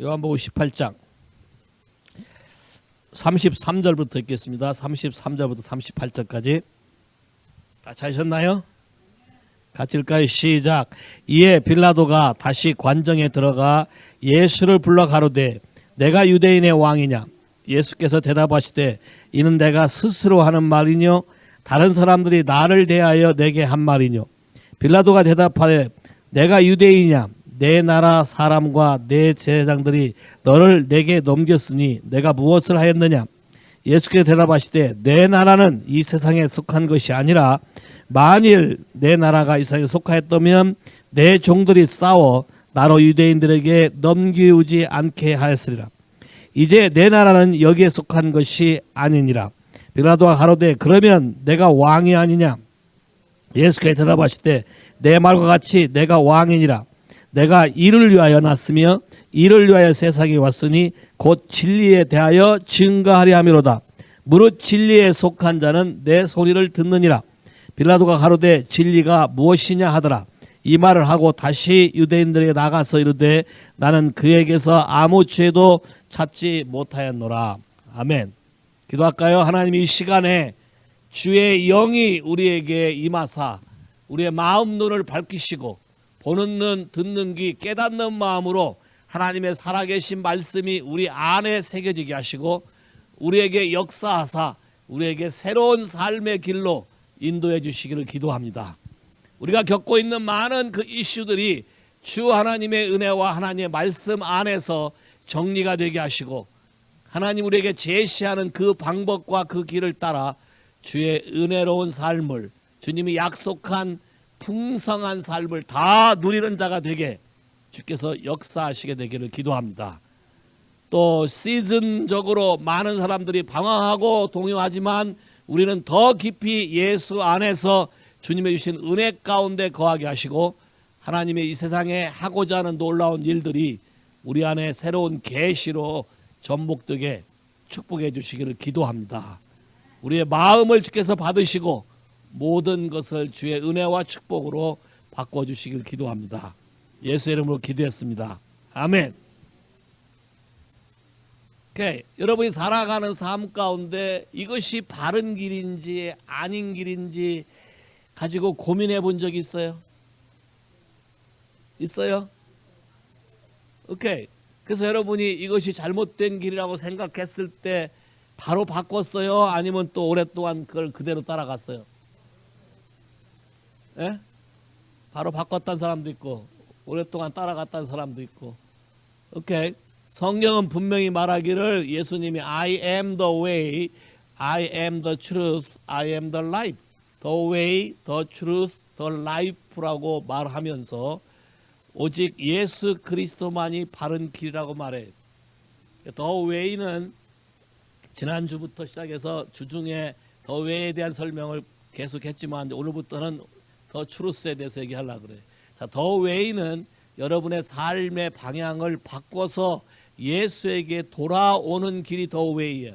요한복음 18장 33절부터 읽겠습니다. 33절부터 38절까지 다 찾으셨나요? 같이 읽을까요? 시작. 이에 빌라도가 다시 관정에 들어가 예수를 불러 가로되 내가 유대인의 왕이냐? 예수께서 대답하시되 이는 내가 스스로 하는 말이뇨 다른 사람들이 나를 대하여 내게 한 말이뇨? 빌라도가 대답하되 내가 유대인이냐? 내 나라 사람과 내 제사장들이 너를 내게 넘겼으니 내가 무엇을 하였느냐? 예수께서 대답하시되 내 나라는 이 세상에 속한 것이 아니라 만일 내 나라가 이 세상에 속하였다면 내 종들이 싸워 나로 유대인들에게 넘기우지 않게 하였으리라. 이제 내 나라는 여기에 속한 것이 아니니라. 빌라도가 가로되 그러면 내가 왕이 아니냐? 예수께서 대답하시되 내 말과 같이 내가 왕이니라. 내가 이를 위하여 났으며 이를 위하여 세상에 왔으니 곧 진리에 대하여 증거하려 함이로다. 무릇 진리에 속한 자는 내 소리를 듣느니라. 빌라도가 가로되 진리가 무엇이냐 하더라. 이 말을 하고 다시 유대인들에게 나가서 이르되 나는 그에게서 아무 죄도 찾지 못하였노라. 아멘. 기도할까요? 하나님 이 시간에 주의 영이 우리에게 임하사 우리의 마음 눈을 밝히시고 보는 눈 듣는 귀 깨닫는 마음으로 하나님의 살아계신 말씀이 우리 안에 새겨지게 하시고 우리에게 역사하사 우리에게 새로운 삶의 길로 인도해 주시기를 기도합니다. 우리가 겪고 있는 많은 그 이슈들이 주 하나님의 은혜와 하나님의 말씀 안에서 정리가 되게 하시고 하나님 우리에게 제시하는 그 방법과 그 길을 따라 주의 은혜로운 삶을 주님이 약속한 풍성한 삶을 다 누리는 자가 되게 주께서 역사하시게 되기를 기도합니다. 또 시즌적으로 많은 사람들이 방황하고 동요하지만 우리는 더 깊이 예수 안에서 주님의 주신 은혜 가운데 거하게 하시고 하나님의 이 세상에 하고자 하는 놀라운 일들이 우리 안에 새로운 계시로 전복되게 축복해 주시기를 기도합니다. 우리의 마음을 주께서 받으시고 모든 것을 주의 은혜와 축복으로 바꿔주시길 기도합니다. 예수의 이름으로 기도했습니다. 아멘. 오케이. 여러분이 살아가는 삶 가운데 이것이 바른 길인지 아닌 길인지 가지고 고민해 본 적 있어요? 있어요? 오케이. 그래서 여러분이 이것이 잘못된 길이라고 생각했을 때 바로 바꿨어요? 아니면 또 오랫동안 그걸 그대로 따라갔어요? 예? 바로 바꿨다는 사람도 있고 오랫동안 따라갔다는 사람도 있고. 오케이. 성경은 분명히 말하기를 예수님이 I am the way, I am the truth, I am the life. The way, the truth, the life라고 말하면서 오직 예수 그리스도만이 바른 길이라고 말해요. The way는 지난주부터 시작해서 주중에 The way에 대한 설명을 계속했지만 오늘부터는 더 트루스에 대해서 얘기하려고 그래요. 자, 더 웨이는 여러분의 삶의 방향을 바꿔서 예수에게 돌아오는 길이 더 웨이예요.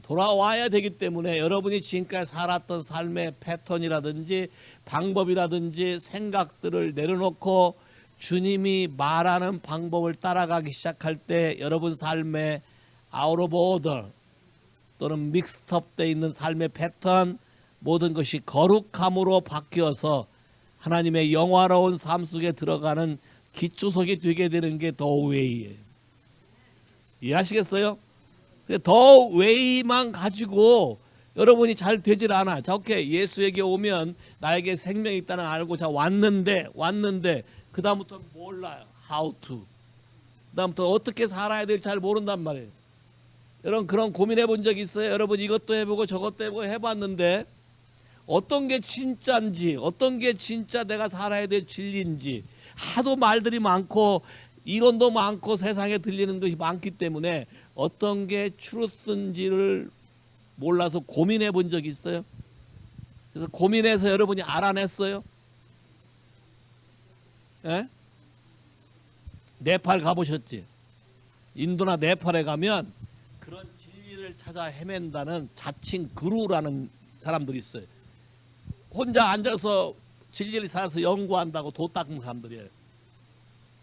돌아와야 되기 때문에 여러분이 지금까지 살았던 삶의 패턴이라든지 방법이라든지 생각들을 내려놓고 주님이 말하는 방법을 따라가기 시작할 때 여러분 삶에 out of order 또는 믹스업 되어 있는 삶의 패턴 모든 것이 거룩함으로 바뀌어서 하나님의 영화로운 삶 속에 들어가는 기초석이 되게 되는 게 더 웨이예요. 이해하시겠어요? 더 웨이만 가지고 여러분이 잘 되질 않아. 자, 오케이. 예수에게 오면 나에게 생명이 있다는 알고 자 왔는데 그 다음부터 몰라요. How to. 그 다음부터 어떻게 살아야 될지 잘 모른단 말이에요. 여러분 그런 고민해 본 적 있어요? 여러분 이것도 해보고 저것도 해보고 해봤는데 어떤 게 진짜인지 어떤 게 진짜 내가 살아야 될 진리인지 하도 말들이 많고 이론도 많고 세상에 들리는 것이 많기 때문에 어떤 게 트루스인지를 몰라서 고민해 본 적이 있어요? 그래서 고민해서 여러분이 알아냈어요? 예? 네팔 가보셨지? 인도나 네팔에 가면 그런 진리를 찾아 헤맨다는 자칭 그루라는 사람들이 있어요. 혼자 앉아서 진리를 찾아서 연구한다고 도 닦는 사람들이에요.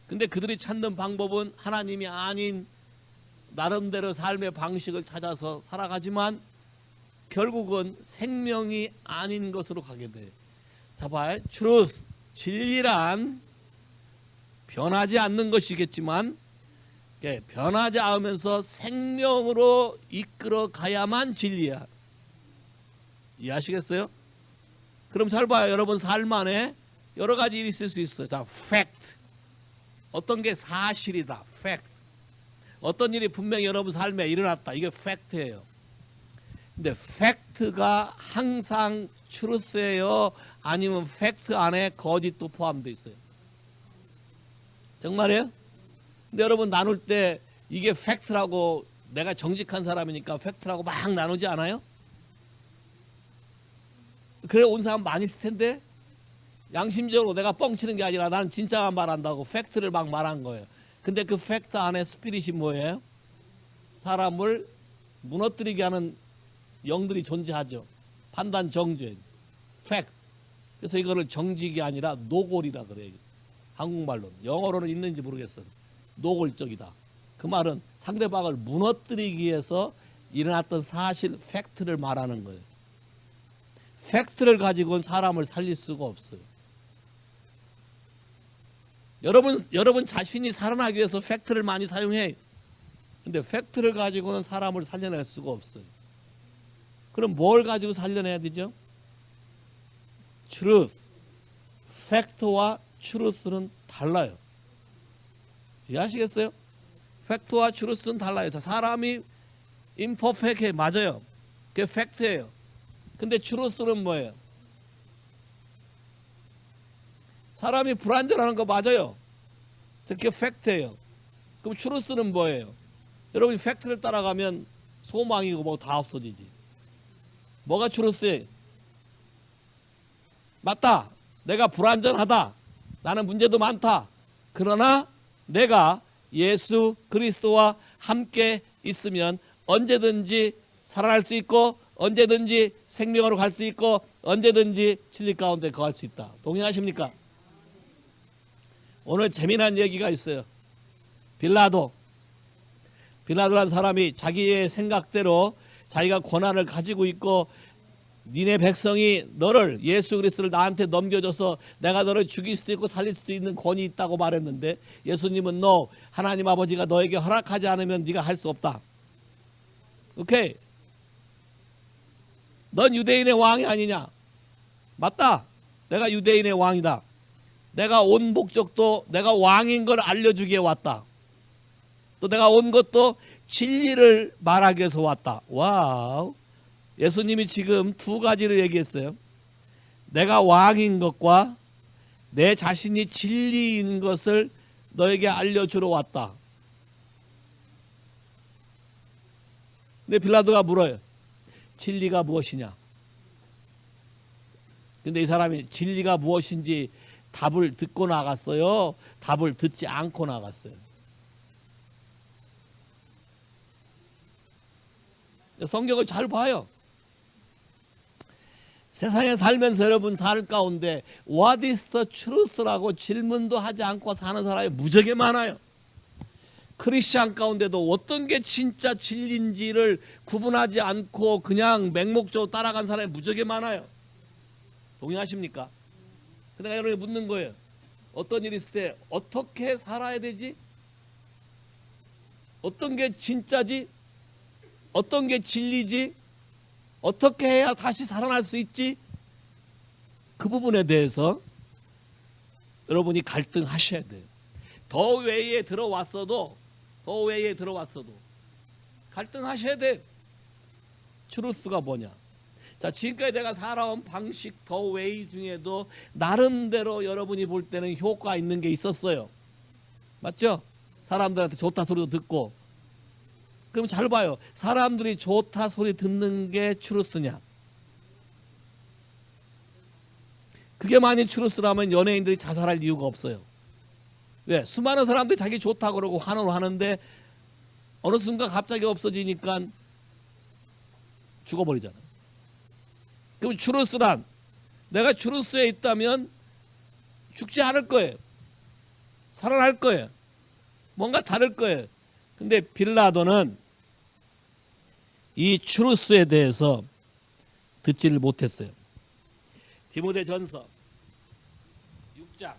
근데 그들이 찾는 방법은 하나님이 아닌 나름대로 삶의 방식을 찾아서 살아가지만 결국은 생명이 아닌 것으로 가게 돼. 자, 봐요. truth, 진리란 변하지 않는 것이겠지만 변하지 않으면서 생명으로 이끌어 가야만 진리야. 이해하시겠어요? 그럼 잘 봐요. 여러분 삶 안에 여러 가지 일이 있을 수 있어요. 자, fact. 어떤 게 사실이다. fact. 어떤 일이 분명히 여러분 삶에 일어났다. 이게 팩트예요. 근데 팩트가 항상 truth예요? 아니면 팩트 안에 거짓도 포함되어 있어요? 정말이에요? 근데 여러분 나눌 때 이게 팩트라고 내가 정직한 사람이니까 팩트라고 막 나누지 않아요? 그래 온 사람 많이 있을 텐데 양심적으로 내가 뻥치는 게 아니라 나는 진짜만 말한다고 팩트를 막 말한 거예요. 근데 그 팩트 안에 스피릿이 뭐예요? 사람을 무너뜨리게 하는 영들이 존재하죠. 판단 정죄, 팩트. 그래서 이거를 정직이 아니라 노골이라 그래요. 한국말로는. 영어로는 있는지 모르겠어요. 노골적이다. 그 말은 상대방을 무너뜨리기 위해서 일어났던 사실, 팩트를 말하는 거예요. 팩트를 가지고는 사람을 살릴 수가 없어요. 여러분 자신이 살아나기 위해서 팩트를 많이 사용해요. 근데 팩트를 가지고는 사람을 살려낼 수가 없어요. 그럼 뭘 가지고 살려내야 되죠? truth. 팩트와 truth는 달라요. 이해하시겠어요? 팩트와 truth는 달라요. 사람이 imperfect해, 맞아요. 그게 팩트예요. 근데 truth는 뭐예요? 사람이 불완전하는 거 맞아요. 그게 팩트예요. 그럼 truth는 뭐예요? 여러분이 팩트를 따라가면 소망이고 뭐 다 없어지지. 뭐가 truth예요? 맞다. 내가 불완전하다. 나는 문제도 많다. 그러나 내가 예수 그리스도와 함께 있으면 언제든지 살아날 수 있고 언제든지 생명으로 갈 수 있고 언제든지 진리 가운데 거할 수 있다. 동의하십니까? 오늘 재미난 얘기가 있어요. 빌라도라는 사람이 자기의 생각대로 자기가 권한을 가지고 있고 니네 백성이 너를 예수 그리스도를 나한테 넘겨줘서 내가 너를 죽일 수도 있고 살릴 수도 있는 권위 있다고 말했는데 예수님은 너 하나님 아버지가 너에게 허락하지 않으면 네가 할 수 없다. 오케이. 넌 유대인의 왕이 아니냐? 맞다. 내가 유대인의 왕이다. 내가 온 목적도 내가 왕인 걸 알려주기에 왔다. 또 내가 온 것도 진리를 말하기 위해서 왔다. 와우. 예수님이 지금 두 가지를 얘기했어요. 내가 왕인 것과 내 자신이 진리인 것을 너에게 알려주러 왔다. 근데 빌라도가 물어요. 진리가 무엇이냐? 근데 이 사람이 진리가 무엇인지 답을 듣고 나갔어요? 답을 듣지 않고 나갔어요? 성경을 잘 봐요. 세상에 살면서 여러분 살 가운데 What is the truth라고 질문도 하지 않고 사는 사람이 무지하게 많아요. 크리스찬 가운데도 어떤 게 진짜 진리인지를 구분하지 않고 그냥 맹목적으로 따라간 사람이 무지하게 많아요. 동의하십니까? 내가 여러분에게 묻는 거예요. 어떤 일이 있을 때 어떻게 살아야 되지? 어떤 게 진짜지? 어떤 게 진리지? 어떻게 해야 다시 살아날 수 있지? 그 부분에 대해서 여러분이 갈등하셔야 돼요. 더 외에 들어왔어도 갈등하셔야 돼. 트루스가 뭐냐? 자, 지금까지 내가 살아온 방식 더 웨이 중에도 나름대로 여러분이 볼 때는 효과 있는 게 있었어요. 맞죠? 사람들한테 좋다 소리도 듣고. 그럼 잘 봐요. 사람들이 좋다 소리 듣는 게 트루스냐? 그게 만약 트루스라면 연예인들이 자살할 이유가 없어요. 왜? 수많은 사람들이 자기 좋다고 그러고 환호를 하는데 어느 순간 갑자기 없어지니까 죽어버리잖아. 그럼 트루스란, 내가 트루스에 있다면 죽지 않을 거예요. 살아날 거예요. 뭔가 다를 거예요. 근데 빌라도는 이 추루스에 대해서 듣지를 못했어요. 디모데전서 6장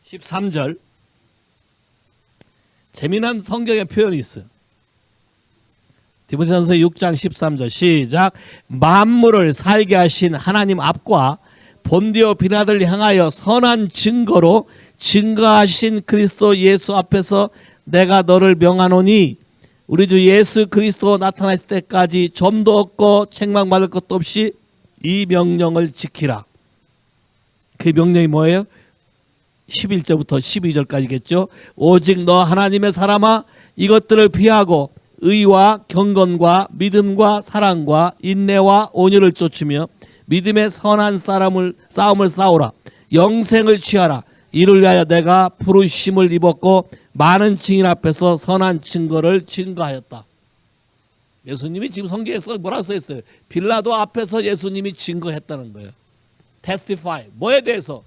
13절 재미난 성경의 표현이 있어요. 디모데전서 6장 13절 시작. 만물을 살게 하신 하나님 앞과 본디오 빌라도를 향하여 선한 증거로 증거하신 그리스도 예수 앞에서 내가 너를 명하노니 우리 주 예수 그리스도 나타났을 때까지 점도 없고 책망받을 것도 없이 이 명령을 지키라. 그 명령이 뭐예요? 11절부터 12절까지겠죠. 오직 너 하나님의 사람아 이것들을 피하고 의와 경건과 믿음과 사랑과 인내와 온유를 쫓으며 믿음의 선한 싸움을 싸우라. 영생을 취하라. 이를 위하여 내가 부르심을 입었고 많은 증인 앞에서 선한 증거를 증거하였다. 예수님이 지금 성경에서 뭐라고 써있어요? 빌라도 앞에서 예수님이 증거했다는 거예요. testify. 뭐에 대해서?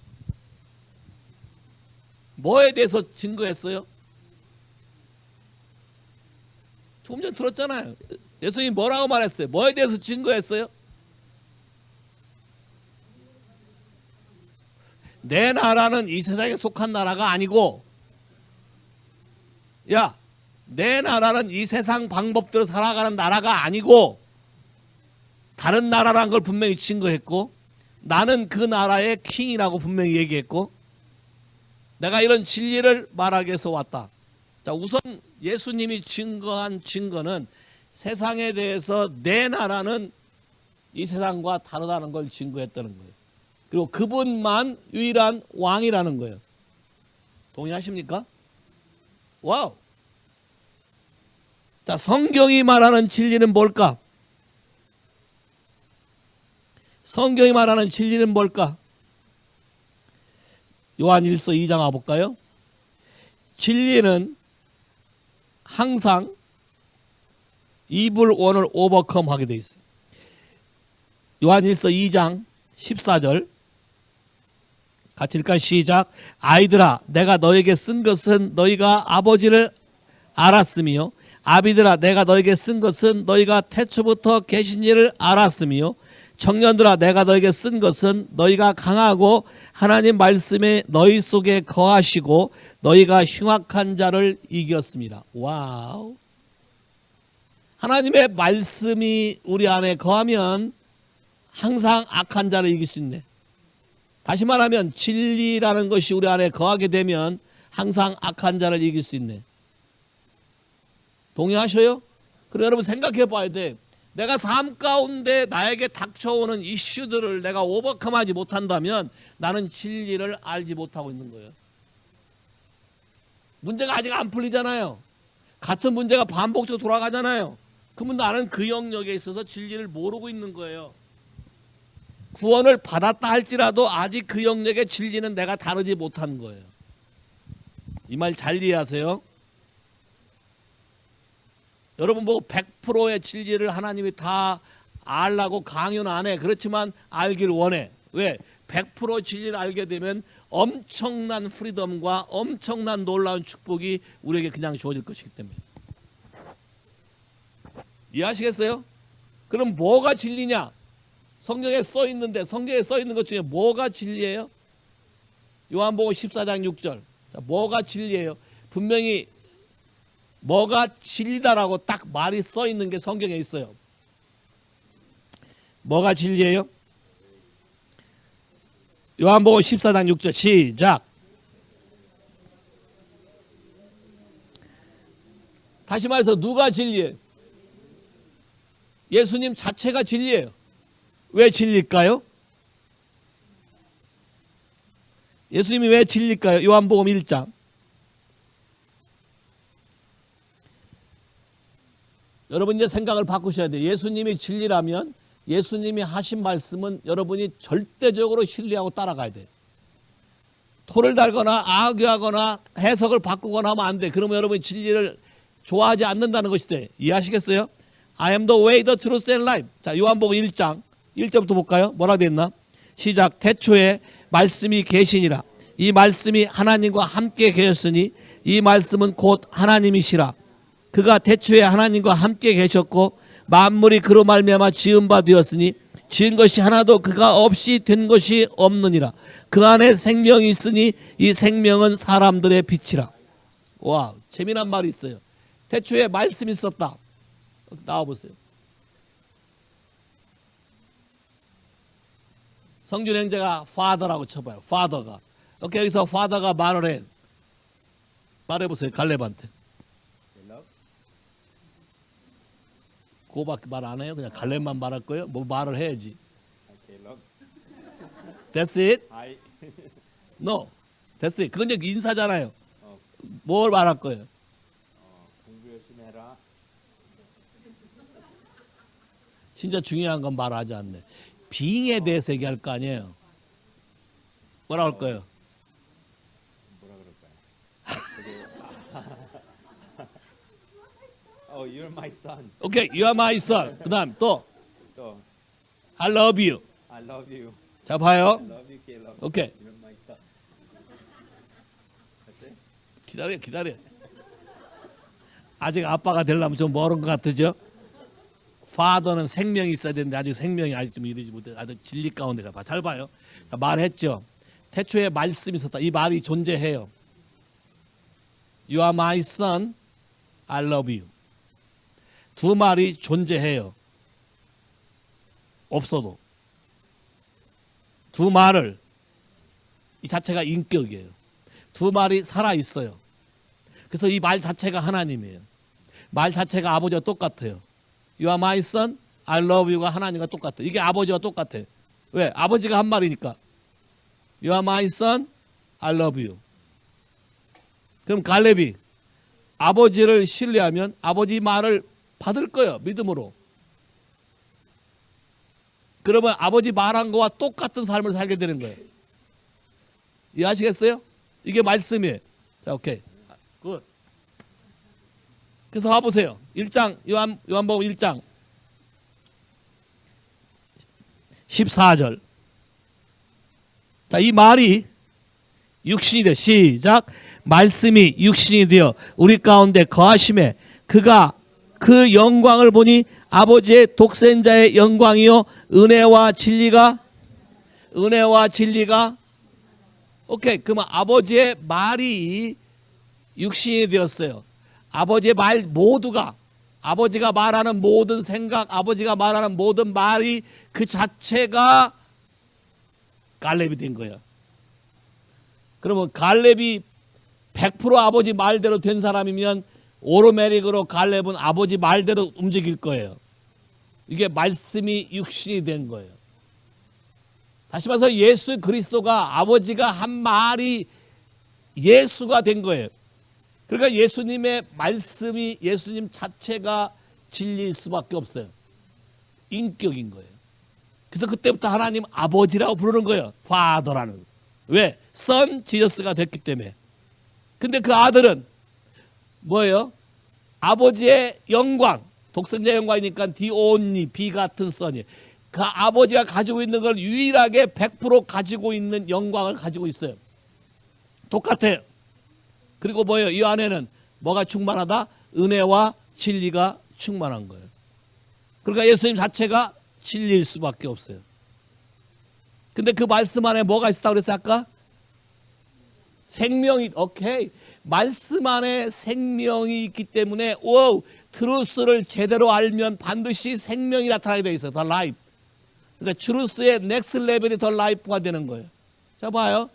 뭐에 대해서 증거했어요? 조금 전 들었잖아요. 예수님이 뭐라고 말했어요? 뭐에 대해서 증거했어요? 내 나라는 이 세상에 속한 나라가 아니고, 야, 내 나라는 이 세상 방법대로 살아가는 나라가 아니고 다른 나라라는 걸 분명히 증거했고, 나는 그 나라의 킹이라고 분명히 얘기했고, 내가 이런 진리를 말하기 위해서 왔다. 자, 우선 예수님이 증거한 증거는 세상에 대해서 내 나라는 이 세상과 다르다는 걸 증거했다는 거예요. 그리고 그분만 유일한 왕이라는 거예요. 동의하십니까? 와우. 자, 성경이 말하는 진리는 뭘까? 성경이 말하는 진리는 뭘까? 요한 1서 2장 와볼까요? 진리는 항상 evil one을 overcome 하게 돼 있어요. 요한 1서 2장 14절 같이 읽을까요? 시작. 아이들아 내가 너에게 쓴 것은 너희가 아버지를 알았으며 아비들아 내가 너에게 쓴 것은 너희가 태초부터 계신 이를 알았으며 청년들아 내가 너에게 쓴 것은 너희가 강하고 하나님 말씀에 너희 속에 거하시고 너희가 흉악한 자를 이겼습니다. 와우. 하나님의 말씀이 우리 안에 거하면 항상 악한 자를 이길 수 있네. 다시 말하면 진리라는 것이 우리 안에 거하게 되면 항상 악한 자를 이길 수 있네. 동의하셔요? 그리고 여러분 생각해 봐야 돼. 내가 삶 가운데 나에게 닥쳐오는 이슈들을 내가 오버컴하지 못한다면 나는 진리를 알지 못하고 있는 거예요. 문제가 아직 안 풀리잖아요. 같은 문제가 반복적으로 돌아가잖아요. 그러면 나는 그 영역에 있어서 진리를 모르고 있는 거예요. 구원을 받았다 할지라도 아직 그 영역의 진리는 내가 다루지 못한 거예요. 이 말 잘 이해하세요. 여러분 뭐 100%의 진리를 하나님이 다 알라고 강요는 안 해. 그렇지만 알길 원해. 왜? 100% 진리를 알게 되면 엄청난 프리덤과 엄청난 놀라운 축복이 우리에게 그냥 주어질 것이기 때문에. 이해하시겠어요? 그럼 뭐가 진리냐? 성경에 써 있는데 성경에 써 있는 것 중에 뭐가 진리예요? 요한복음 14장 6절. 자, 뭐가 진리예요? 분명히 뭐가 진리다라고 딱 말이 써 있는 게 성경에 있어요. 뭐가 진리예요? 요한복음 14장 6절 시작. 다시 말해서 누가 진리예요? 예수님 자체가 진리예요. 왜 진리일까요? 예수님이 왜 진리일까요? 요한복음 1장. 여러분 이제 생각을 바꾸셔야 돼요. 예수님이 진리라면 예수님이 하신 말씀은 여러분이 절대적으로 신뢰하고 따라가야 돼요. 토를 달거나 악유하거나 해석을 바꾸거나 하면 안 돼. 그러면 여러분이 진리를 좋아하지 않는다는 것이돼. 이해하시겠어요? I am the way, the truth and life. 자, 요한복음 1장 1절부터 볼까요? 뭐라고 되어 있나? 시작. 태초에 말씀이 계시니라. 이 말씀이 하나님과 함께 계셨으니 이 말씀은 곧 하나님이시라. 그가 태초에 하나님과 함께 계셨고 만물이 그로 말미암아 지은 바 되었으니 지은 것이 하나도 그가 없이 된 것이 없느니라. 그 안에 생명이 있으니 이 생명은 사람들의 빛이라. 와, 재미난 말이 있어요. 태초에 말씀이 있었다. 나와보세요. 성준 형제가 father라고 쳐봐요. father가. 오케이, 여기서 father가 말을 해. 말해보세요. 갈렙한테. 그거밖에 말 안 해요? 그냥 갈렙만 말할 거예요? 뭐 말을 해야지. That's it? No. That's it. 그건 이제 인사잖아요. 뭘 말할 거예요? 공부 열심히 해라. 진짜 중요한 건 말하지 않네. 빙에 대해서 얘기할 거 아니에요. 뭐라 할 거예요? 뭐라 그럴까요? You're my son. 오케이, you are my son. 그 다음 또 또 I love you. I love you. 자, 봐요. I love you, Caleb. 오케이. You're my son. That's it? 기다려. 아직 아빠가 되려면 좀 멀은 것 같으죠? father는 생명이 있어야 되는데 아직 생명이 아직 좀 이르지 못해. 아직 진리 가운데 가. 잘 봐요. 말했죠. 태초에 말씀이 있었다. 이 말이 존재해요. You are my son. I love you. 두 말이 존재해요. 없어도. 두 말을 이 자체가 인격이에요. 두 말이 살아 있어요. 그래서 이 말 자체가 하나님이에요. 말 자체가 아버지와 똑같아요. You are my son, I love you가 하나님과 똑같아요. 이게 아버지와 똑같아요. 왜? 아버지가 한 말이니까. You are my son, I love you. 그럼 갈렙이 아버지를 신뢰하면 아버지 말을 받을 거예요. 믿음으로. 그러면 아버지 말한 거와 똑같은 삶을 살게 되는 거예요. 이해하시겠어요? 이게 말씀이에요. 자, 오케이. 굿. 그래서 와보세요. 1장, 요한복음 1장 14절. 자, 이 말이 육신이 되어, 시작. 말씀이 육신이 되어 우리 가운데 거하심에 그가 그 영광을 보니 아버지의 독생자의 영광이요 은혜와 진리가 오케이. 그러면 아버지의 말이 육신이 되었어요. 아버지의 말 모두가, 아버지가 말하는 모든 생각, 아버지가 말하는 모든 말이 그 자체가 갈렙이 된 거예요. 그러면 갈렙이 100% 아버지 말대로 된 사람이면 오토매틱으로 갈렙은 아버지 말대로 움직일 거예요. 이게 말씀이 육신이 된 거예요. 다시 말해서 예수 그리스도가 아버지가 한 말이 예수가 된 거예요. 그러니까 예수님의 말씀이 예수님 자체가 진리일 수밖에 없어요. 인격인 거예요. 그래서 그때부터 하나님 아버지라고 부르는 거예요. Father라는. 왜? Son 지저스가 됐기 때문에. 근데 그 아들은 뭐예요? 아버지의 영광, 독생자 영광이니까 the only, 비같은 son이. 그 아버지가 가지고 있는 걸 유일하게 100% 가지고 있는 영광을 가지고 있어요. 똑같아요. 그리고 뭐예요? 이 안에는 뭐가 충만하다? 은혜와 진리가 충만한 거예요. 그러니까 예수님 자체가 진리일 수밖에 없어요. 근데 그 말씀 안에 뭐가 있었다고 그랬어요 아까? 생명이, 오케이. 말씀 안에 생명이 있기 때문에 트루스를 제대로 알면 반드시 생명이 나타나게 되어 있어요. 더 라이프. 그러니까 트루스의 넥스트 레벨이 더 라이프가 되는 거예요. 자 봐요.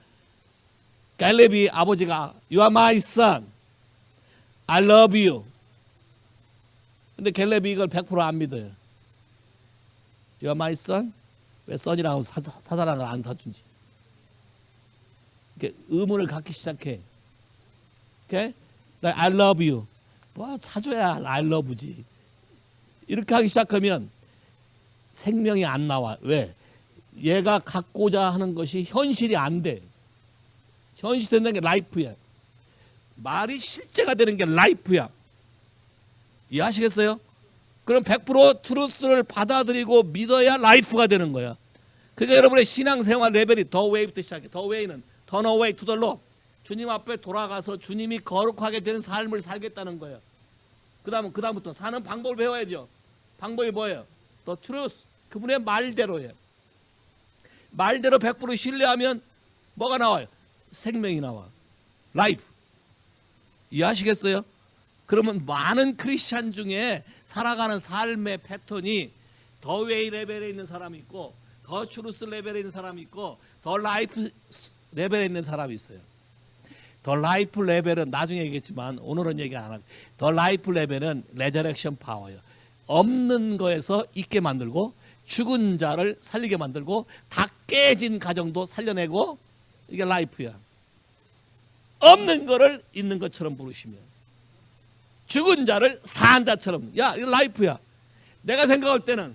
갈렙이 아버지가 You are my son. I love you. 근데 갈렙이 이걸 100% 안 믿어요. You are my son? 왜 son이라고 사사랑을 안 사준지. 이렇게 의문을 갖기 시작해. 오케이? I love you. 뭐 사줘야 I love지. 이렇게 하기 시작하면 생명이 안 나와. 왜? 얘가 갖고자 하는 것이 현실이 안 돼. 현실이 된다는 게 라이프야. 말이 실제가 되는 게 라이프야. 이해하시겠어요? 그럼 100% 트루스를 받아들이고 믿어야 라이프가 되는 거야. 그러니까 여러분의 신앙생활 레벨이 더 웨이부터 시작해. 더 웨이는 turn away to the Lord. 주님 앞에 돌아가서 주님이 거룩하게 되는 삶을 살겠다는 거예요. 그다음부터 사는 방법을 배워야죠. 방법이 뭐예요? The truth. 그분의 말대로예요. 말대로 100% 신뢰하면 뭐가 나와요? 생명이 나와. 라이프. 이해하시겠어요? 그러면 많은 크리스찬 중에 살아가는 삶의 패턴이 더 웨이 레벨에 있는 사람이 있고, 더 추루스 레벨에 있는 사람이 있고, 더 라이프 레벨에 있는 사람이 있어요. 더 라이프 레벨은 나중에 얘기했지만 오늘은 얘기 안 하고, 더 라이프 레벨은 레저렉션 파워예요. 없는 거에서 있게 만들고, 죽은 자를 살리게 만들고, 다 깨진 가정도 살려내고, 이게 라이프야. 없는 거를 있는 것처럼 부르시면, 죽은 자를 산 자처럼, 야, 이거 라이프야. 내가 생각할 때는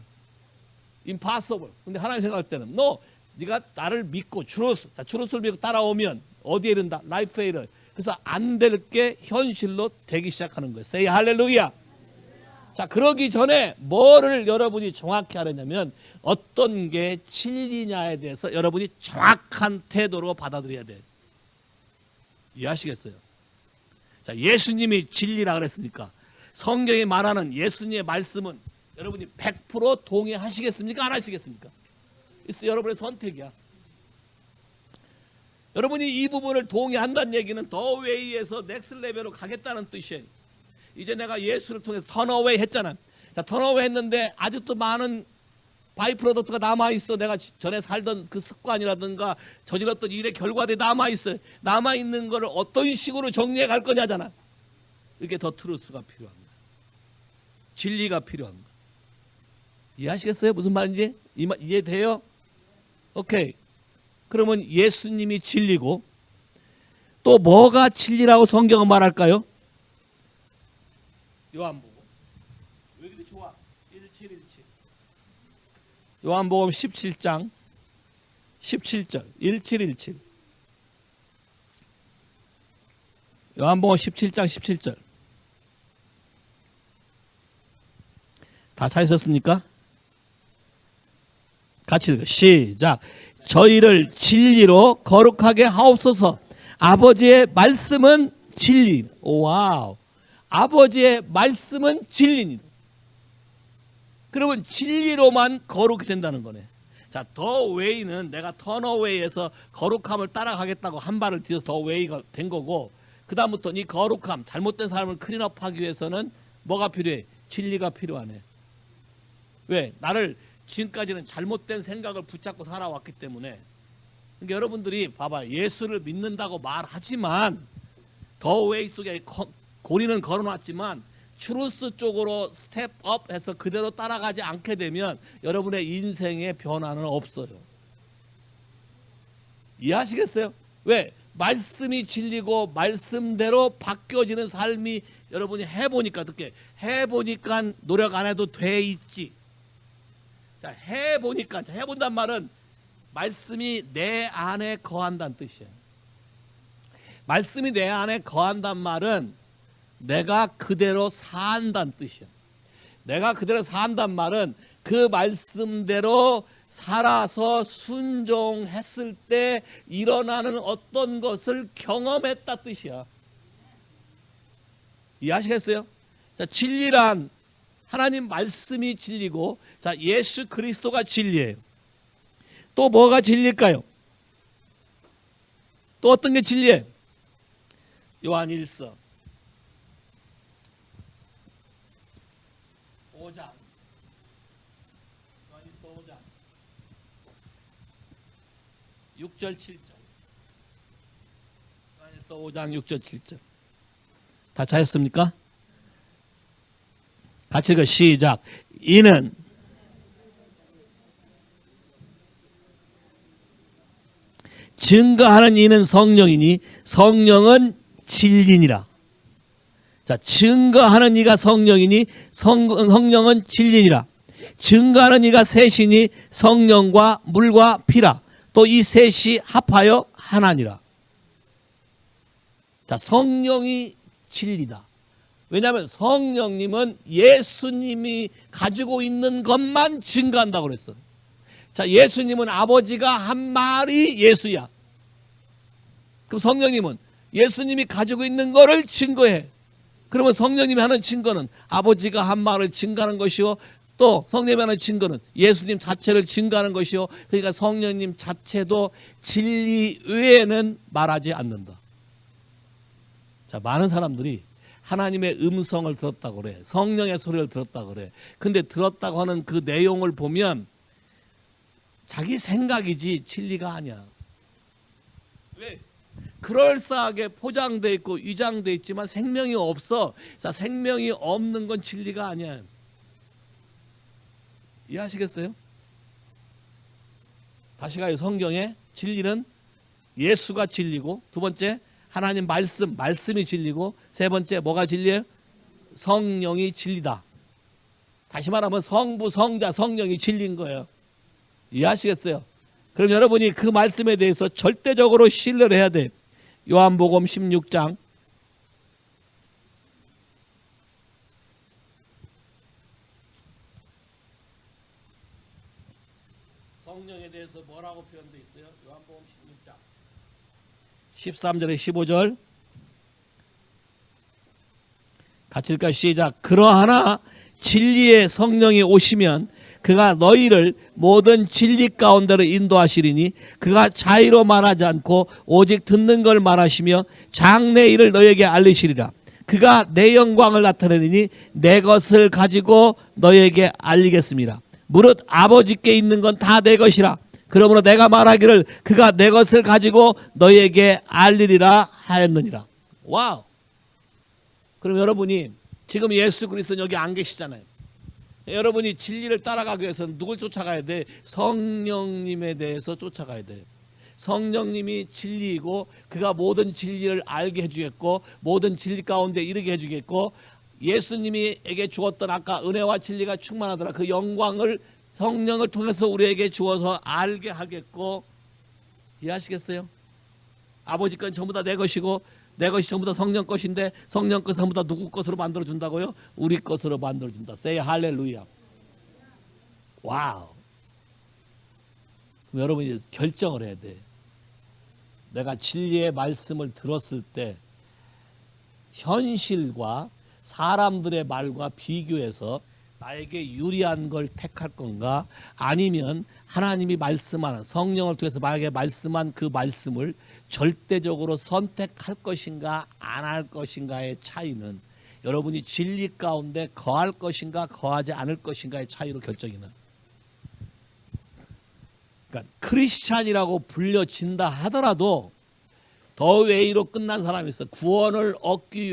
impossible. 근데 하나님 생각할 때는 no. 네가 나를 믿고 추로스를 믿고 따라오면 어디에 이른다? 라이프에 이르. 그래서 안 될 게 현실로 되기 시작하는 거예요. Say 할렐루야. 자, 그러기 전에 뭐를 여러분이 정확히 하려냐면 어떤 게 진리냐에 대해서 여러분이 정확한 태도로 받아들여야 돼요. 이해하시겠어요? 자, 예수님이 진리라 그랬으니까 성경이 말하는 예수님의 말씀은 여러분이 100% 동의하시겠습니까? 안 하시겠습니까? 있어 여러분의 선택이야. 여러분이 이 부분을 동의한다는 얘기는 더 웨이에서 넥스 레벨로 가겠다는 뜻이에요. 이제 내가 예수를 통해서 턴어웨이 했잖아. 자, 턴어웨이 했는데 아직도 많은 바이프로덕트가 남아있어. 내가 전에 살던 그 습관이라든가 저질렀던 일의 결과들이 남아있어요. 남아있는 거를 어떤 식으로 정리해 갈 거냐잖아. 이게 더 트루스가 필요한 거야. 진리가 필요한 거야. 이해하시겠어요? 무슨 말인지? 이해돼요? 오케이. 그러면 예수님이 진리고 또 뭐가 진리라고 성경은 말할까요? 요한복음. 왜 그렇게 좋아? 1717. 요한복음 17장 17절 1717. 요한복음 17장 17절. 다 찾으셨습니까? 같이 읽어. 시작. 저희를 진리로 거룩하게 하옵소서. 아버지의 말씀은 진리. 와우. 아버지의 말씀은 진리입니다. 그러면 진리로만 거룩이 된다는 거네. 자, 더 웨이는 내가 턴어웨이에서 거룩함을 따라가겠다고 한 발을 뒤에서 더 웨이가 된 거고, 그 다음부터 이 거룩함, 잘못된 삶을 클린업하기 위해서는 뭐가 필요해? 진리가 필요하네. 왜? 나를 지금까지는 잘못된 생각을 붙잡고 살아왔기 때문에. 그러니까 여러분들이 봐봐, 예수를 믿는다고 말하지만 더 웨이 속에 고리는 걸어놨지만 추루스 쪽으로 스텝업해서 그대로 따라가지 않게 되면 여러분의 인생의 변화는 없어요. 이해하시겠어요? 왜? 말씀이 진리고 말씀대로 바뀌어지는 삶이 여러분이 해보니까 어떻게? 해보니까 노력 안 해도 돼 있지. 자, 해보니까, 자, 해본단 말은 말씀이 내 안에 거한다는 뜻이에요. 말씀이 내 안에 거한단 말은 내가 그대로 산다는 뜻이에요. 내가 그대로 산단 말은 그 말씀대로 살아서 순종했을 때 일어나는 어떤 것을 경험했다 뜻이야. 이해하시겠어요? 자, 진리란 하나님 말씀이 진리고, 자, 예수 그리스도가 진리예요. 또 뭐가 진리일까요? 또 어떤 게 진리예요? 요한 1서 5장. 요한 1서 5장 6절 7절. 요한 1서 5장 6절 7절. 다 찾았습니까? 같이 읽어. 시작. 이는 증거하는 이는 성령이니 성령은 진리니라. 자, 증거하는 이가 성령이니 성령은 진리니라. 증거하는 이가 셋이니 성령과 물과 피라. 또 이 셋이 합하여 하나니라. 자, 성령이 진리다. 왜냐하면 성령님은 예수님이 가지고 있는 것만 증거한다고 그랬어. 자, 예수님은 아버지가 한 말이 예수야. 그럼 성령님은 예수님이 가지고 있는 거를 증거해. 그러면 성령님이 하는 증거는 아버지가 한 말을 증거하는 것이요, 또 성령님이 하는 증거는 예수님 자체를 증거하는 것이요. 그러니까 성령님 자체도 진리 외에는 말하지 않는다. 자, 많은 사람들이 하나님의 음성을 들었다고 그래. 성령의 소리를 들었다고 그래. 근데 들었다고 하는 그 내용을 보면 자기 생각이지 진리가 아니야. 왜? 그럴싸하게 포장돼 있고 위장돼 있지만 생명이 없어. 자, 생명이 없는 건 진리가 아니야. 이해하시겠어요? 다시 가요. 성경에 진리는 예수가 진리고, 두 번째 하나님 말씀이 진리고, 세 번째 뭐가 진리예요? 성령이 진리다. 다시 말하면 성부, 성자, 성령이 진리인 거예요. 이해하시겠어요? 그럼 여러분이 그 말씀에 대해서 절대적으로 신뢰를 해야 돼. 요한복음 16장 성령에 대해서 뭐라고 표현되어 있어요? 요한복음 16장 13절에 15절 같이 읽을까요? 시작. 그러하나 진리의 성령이 오시면 그가 너희를 모든 진리 가운데로 인도하시리니 그가 자의로 말하지 않고 오직 듣는 걸 말하시며 장래 일을 너희에게 알리시리라. 그가 내 영광을 나타내리니 내 것을 가지고 너희에게 알리겠습니다. 무릇 아버지께 있는 건 다 내 것이라. 그러므로 내가 말하기를 그가 내 것을 가지고 너희에게 알리리라 하였느니라. 와우. 그럼 여러분이 지금 예수 그리스도는 여기 안 계시잖아요. 여러분이 진리를 따라가기 위해서는 누굴 쫓아가야 돼? 성령님에 대해서 쫓아가야 돼. 성령님이 진리이고 그가 모든 진리를 알게 해주겠고 모든 진리 가운데 이르게 해주겠고, 예수님이에게 주었던 아까 은혜와 진리가 충만하더라 그 영광을 성령을 통해서 우리에게 주어서 알게 하겠고. 이해하시겠어요? 아버지 건 전부 다 내 것이고 내 것이 전부 다 성령 것인데 성령 것을 전부 다 누구 것으로 만들어준다고요? 우리 것으로 만들어준다. Say 할렐루야. 와우. 그럼 여러분이 결정을 해야 돼. 내가 진리의 말씀을 들었을 때 현실과 사람들의 말과 비교해서 나에게 유리한 걸 택할 건가, 아니면 하나님이 말씀하는 성령을 통해서 나에게 말씀한 그 말씀을 절대적으로 선택할 것인가 안 할 것인가의 차이는 여러분이 진리 가운데 거할 것인가 거하지 않을 것인가의 차이로 결정이 나. 그러니까 크리스찬이라고 불려진다 하더라도 더 웨이로 끝난 사람이 있어. 구원을 얻기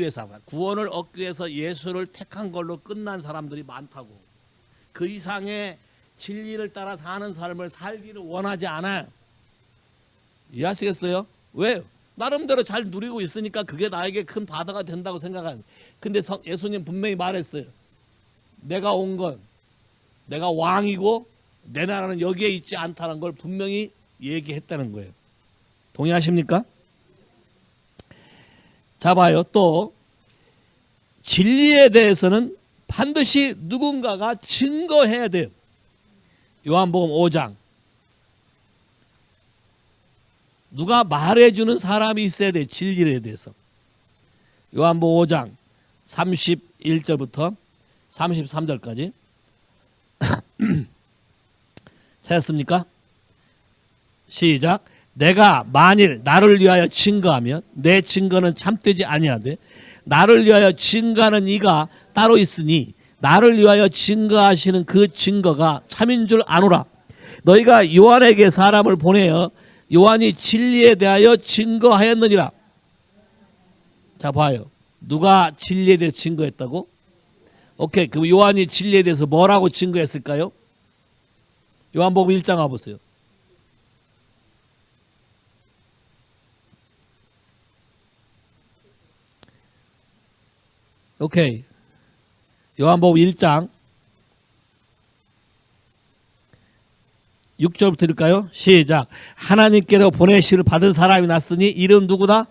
위해서 예수를 택한 걸로 끝난 사람들이 많다고. 그 이상의 진리를 따라 사는 삶을 살기를 원하지 않아요. 이해하시겠어요? 왜? 나름대로 잘 누리고 있으니까 그게 나에게 큰 바다가 된다고 생각하는. 근데 예수님 분명히 말했어요. 내가 온 건 내가 왕이고 내 나라는 여기에 있지 않다는 걸 분명히 얘기했다는 거예요. 동의하십니까? 자, 봐요. 또 진리에 대해서는 반드시 누군가가 증거해야 돼요. 요한복음 5장 누가 말해주는 사람이 있어야 돼. 진리에 대해서. 요한복음 5장 31절부터 33절까지 찾았습니까? 시작. 내가 만일 나를 위하여 증거하면 내 증거는 참되지 아니하되 나를 위하여 증거하는 이가 따로 있으니 나를 위하여 증거하시는 그 증거가 참인 줄 아노라. 너희가 요한에게 사람을 보내어 요한이 진리에 대하여 증거하였느니라. 자, 봐요. 누가 진리에 대해서 증거했다고? 오케이. 그럼 요한이 진리에 대해서 뭐라고 증거했을까요? 요한복음 1장 와보세요. 오케이. 요한복음 1장 6절부터 읽을까요? 시작. 하나님께로 보내시를 받은 사람이 났으니 이는 누구다?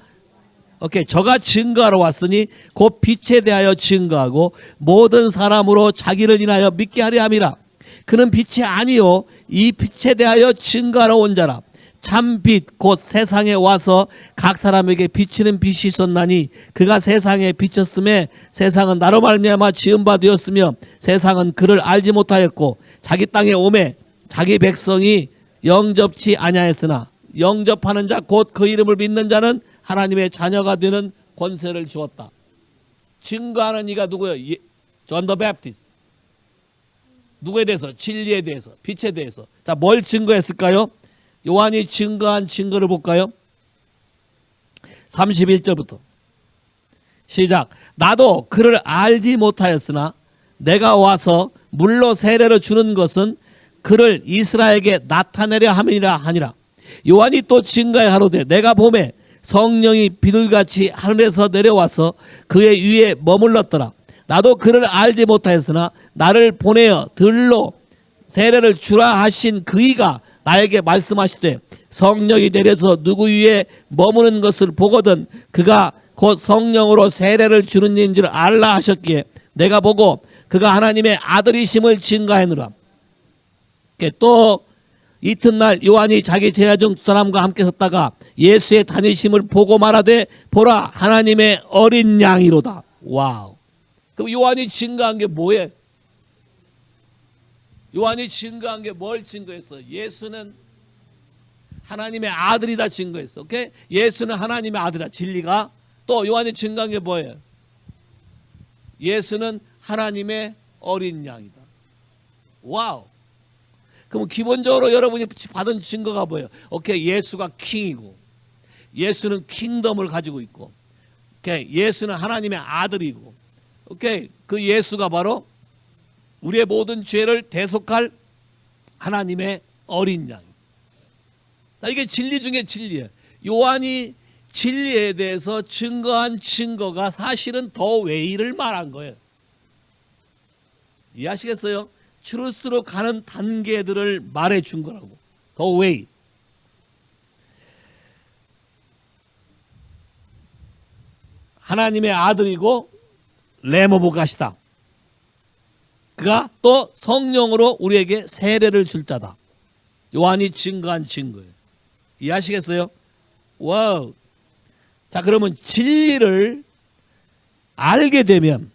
오케이. 저가 증거하러 왔으니 곧 빛에 대하여 증거하고 모든 사람으로 자기를 인하여 믿게 하려 함이라. 그는 빛이 아니요 이 빛에 대하여 증거하러 온 자라. 참 빛 곧 세상에 와서 각 사람에게 비치는 빛이 있었나니 그가 세상에 비쳤음에 세상은 나로 말미암아 지은 바 되었으며 세상은 그를 알지 못하였고 자기 땅에 오매 자기 백성이 영접치 아니하였으나 영접하는 자 곧 그 이름을 믿는 자는 하나님의 자녀가 되는 권세를 주었다. 증거하는 이가 누구예요? 존 더 베프티스트. 누구에 대해서? 진리에 대해서, 빛에 대해서. 자, 뭘 증거했을까요? 요한이 증거한 증거를 볼까요? 31절부터 시작. 나도 그를 알지 못하였으나 내가 와서 물로 세례를 주는 것은 그를 이스라엘에게 나타내려 함이라 하니라. 요한이 또 증거해 가로되 내가 보매 성령이 비둘같이 하늘에서 내려와서 그의 위에 머물렀더라. 나도 그를 알지 못하였으나 나를 보내어 들로 세례를 주라 하신 그이가 나에게 말씀하시되 성령이 내려서 누구 위에 머무는 것을 보거든 그가 곧 성령으로 세례를 주는 이인 줄 알라 하셨기에 내가 보고 그가 하나님의 아들이심을 증거하노라. 또 이튿날 요한이 자기 제자 중 두 사람과 함께 섰다가 예수의 다니심을 보고 말하되 보라 하나님의 어린 양이로다. 와우. 그럼 요한이 증거한 게 뭐예요? 요한이 증거한 게 뭘 증거했어? 예수는 하나님의 아들이다 증거했어. 오케이? 예수는 하나님의 아들이다. 진리가. 또 요한이 증거한 게 뭐예요? 예수는 하나님의 어린 양이다. 와우. 그럼 기본적으로 여러분이 받은 증거가 뭐예요? 오케이, 예수가 킹이고, 예수는 킹덤을 가지고 있고, 오케이, 예수는 하나님의 아들이고, 오케이, 그 예수가 바로 우리의 모든 죄를 대속할 하나님의 어린 양. 이게 진리 중에 진리예요. 요한이 진리에 대해서 증거한 증거가 사실은 더 웨이를 말한 거예요. 이해하시겠어요? 추루스로 가는 단계들을 말해 준 거라고. 더 웨이. 하나님의 아들이고 램 오브 갓이다. 그가 또 성령으로 우리에게 세례를 줄 자다. 요한이 증거한 증거예요. 이해하시겠어요? 와우. 자, 그러면 진리를 알게 되면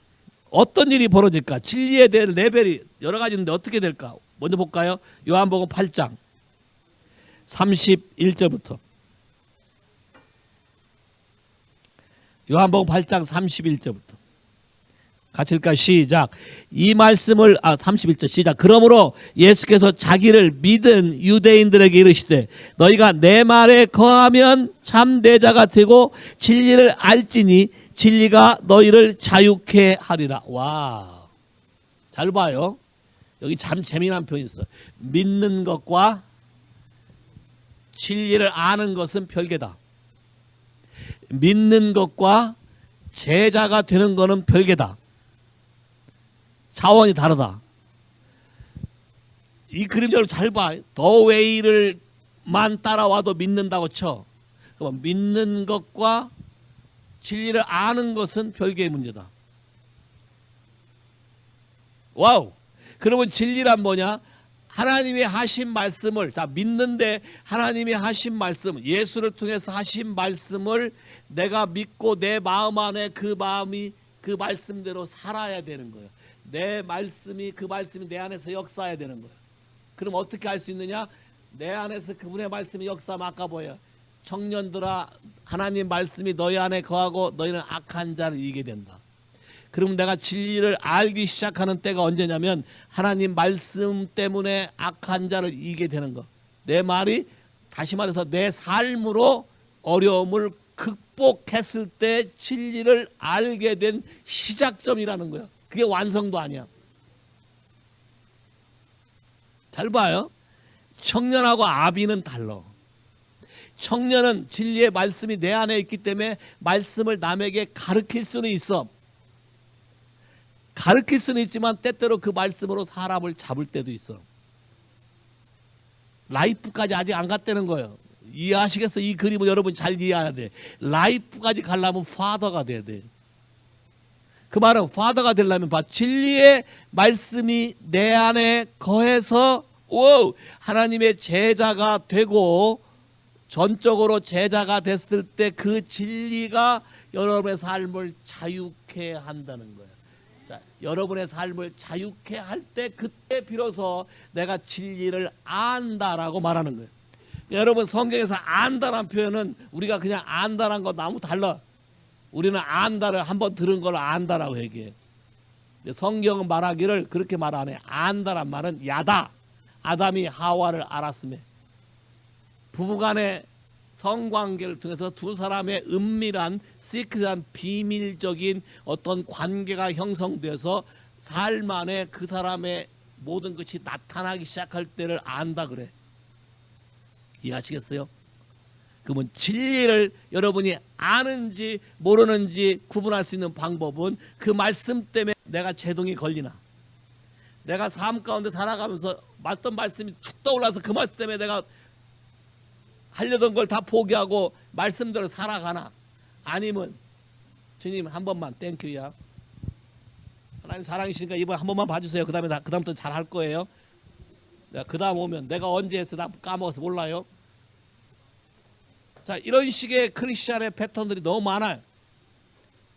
어떤 일이 벌어질까? 진리에 대한 레벨이 여러 가지인데 어떻게 될까? 먼저 볼까요? 요한복음 8장 31절부터. 요한복음 8장 31절부터. 같이 읽을까요? 시작. 이 말씀을 31절 시작. 그러므로 예수께서 자기를 믿은 유대인들에게 이르시되 너희가 내 말에 거하면 참 내 자가 되고 진리를 알지니 진리가 너희를 자유케 하리라. 와, 잘 봐요. 여기 참 재미난 표현이 있어. 믿는 것과 진리를 아는 것은 별개다. 믿는 것과 제자가 되는 것은 별개다. 차원이 다르다. 이 그림자를 잘 봐. 더 웨이를만 따라와도 믿는다고 쳐. 그럼 믿는 것과 진리를 아는 것은 별개의 문제다. 와우. 그러면 진리란 뭐냐? 하나님이 하신 말씀을, 자, 믿는데 하나님이 하신 말씀, 예수를 통해서 하신 말씀을 내가 믿고 내 마음 안에 그 마음이 그 말씀대로 살아야 되는 거예요. 내 말씀이, 그 말씀이 내 안에서 역사해야 되는 거예요. 그럼 어떻게 할 수 있느냐? 내 안에서 그분의 말씀이 역사하면 아까 뭐예요? 청년들아, 하나님 말씀이 너희 안에 거하고 너희는 악한 자를 이기게 된다. 그럼 내가 진리를 알기 시작하는 때가 언제냐면 하나님 말씀 때문에 악한 자를 이기게 되는 거. 내 말이, 다시 말해서 내 삶으로 어려움을 극복했을 때 진리를 알게 된 시작점이라는 거야. 그게 완성도 아니야. 잘 봐요. 청년하고 아비는 달라. 청년은 진리의 말씀이 내 안에 있기 때문에 말씀을 남에게 가르칠 수는 있어. 가르칠 수는 있지만 때때로 그 말씀으로 사람을 잡을 때도 있어. 라이프까지 아직 안 갔다는 거예요. 이해하시겠어요? 이 그림을 여러분 잘 이해해야 돼. 라이프까지 가려면 파더가 돼야 돼. 그 말은 파더가 되려면 봐. 진리의 말씀이 내 안에 거해서 하나님의 제자가 되고 전적으로 제자가 됐을 때 그 진리가 여러분의 삶을 자유케 한다는 거예요. 자, 여러분의 삶을 자유케 할 때 그때 비로소 내가 진리를 안다라고 말하는 거예요. 여러분 성경에서 안다라는 표현은 우리가 그냥 안다라는 거 너무 달라. 우리는 안다를 한번 들은 걸 안다라고 얘기해요. 성경은 말하기를 그렇게 말 안 해. 안다란 말은 야다. 아담이 하와를 알았음에 부부간의 성관계를 통해서 두 사람의 은밀한 시크릿한 비밀적인 어떤 관계가 형성돼서 삶 안에 그 사람의 모든 것이 나타나기 시작할 때를 안다 그래. 이해하시겠어요? 그러면 진리를 여러분이 아는지 모르는지 구분할 수 있는 방법은 그 말씀 때문에 내가 제동이 걸리나, 내가 삶 가운데 살아가면서 맞던 말씀이 툭 떠올라서 그 말씀 때문에 내가 하려던 걸 다 포기하고 말씀대로 살아가나, 아니면 주님 한 번만 땡큐야, 하나님 사랑이시니까 이번 한 번만 봐주세요. 그 다음부터 잘 할 거예요. 그 다음 오면 내가 언제 했어 나 까먹어서 몰라요. 자, 이런 식의 크리스찬의 패턴들이 너무 많아요.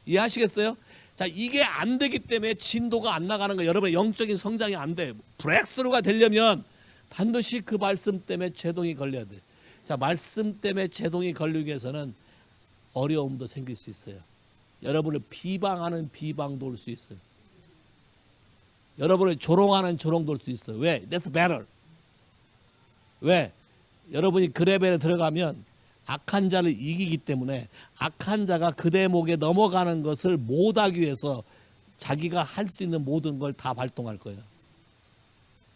이해하시겠어요? 자, 이게 안 되기 때문에 진도가 안 나가는 거예요. 여러분의 영적인 성장이 안 돼. 브렉스루가 되려면 반드시 그 말씀 때문에 제동이 걸려야 돼. 자, 말씀 때문에 제동이 걸리기 위해서는 어려움도 생길 수 있어요. 여러분을 비방하는 비방도 올 수 있어요. 여러분을 조롱하는 조롱도 올 수 있어요. 왜? That's better. 왜? 여러분이 그 레벨에 들어가면 악한 자를 이기기 때문에 악한 자가 그 대목에 넘어가는 것을 못하기 위해서 자기가 할 수 있는 모든 걸 다 발동할 거예요.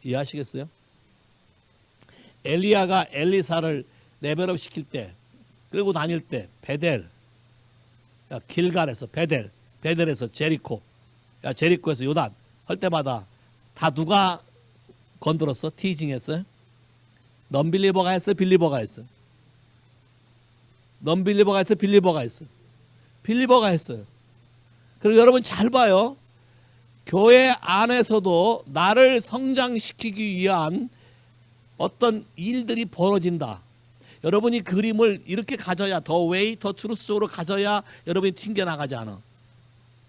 이해하시겠어요? 엘리야가 엘리사를 레벨업 시킬 때, 끌고 다닐 때 베델, 길갈에서 베델, 베델에서 제리코, 제리코에서 요단 할 때마다 다 누가 건드렸어? 티징했어요? 넌빌리버가 했어? 빌리버가 했어? 넌빌리버가 했어? 빌리버가 했어? 빌리버가 했어요. 그리고 여러분 잘 봐요. 교회 안에서도 나를 성장시키기 위한 어떤 일들이 벌어진다. 여러분이 그림을 이렇게 가져야, 더 웨이, 더 트루스 쪽으로 가져야 여러분이 튕겨나가지 않아.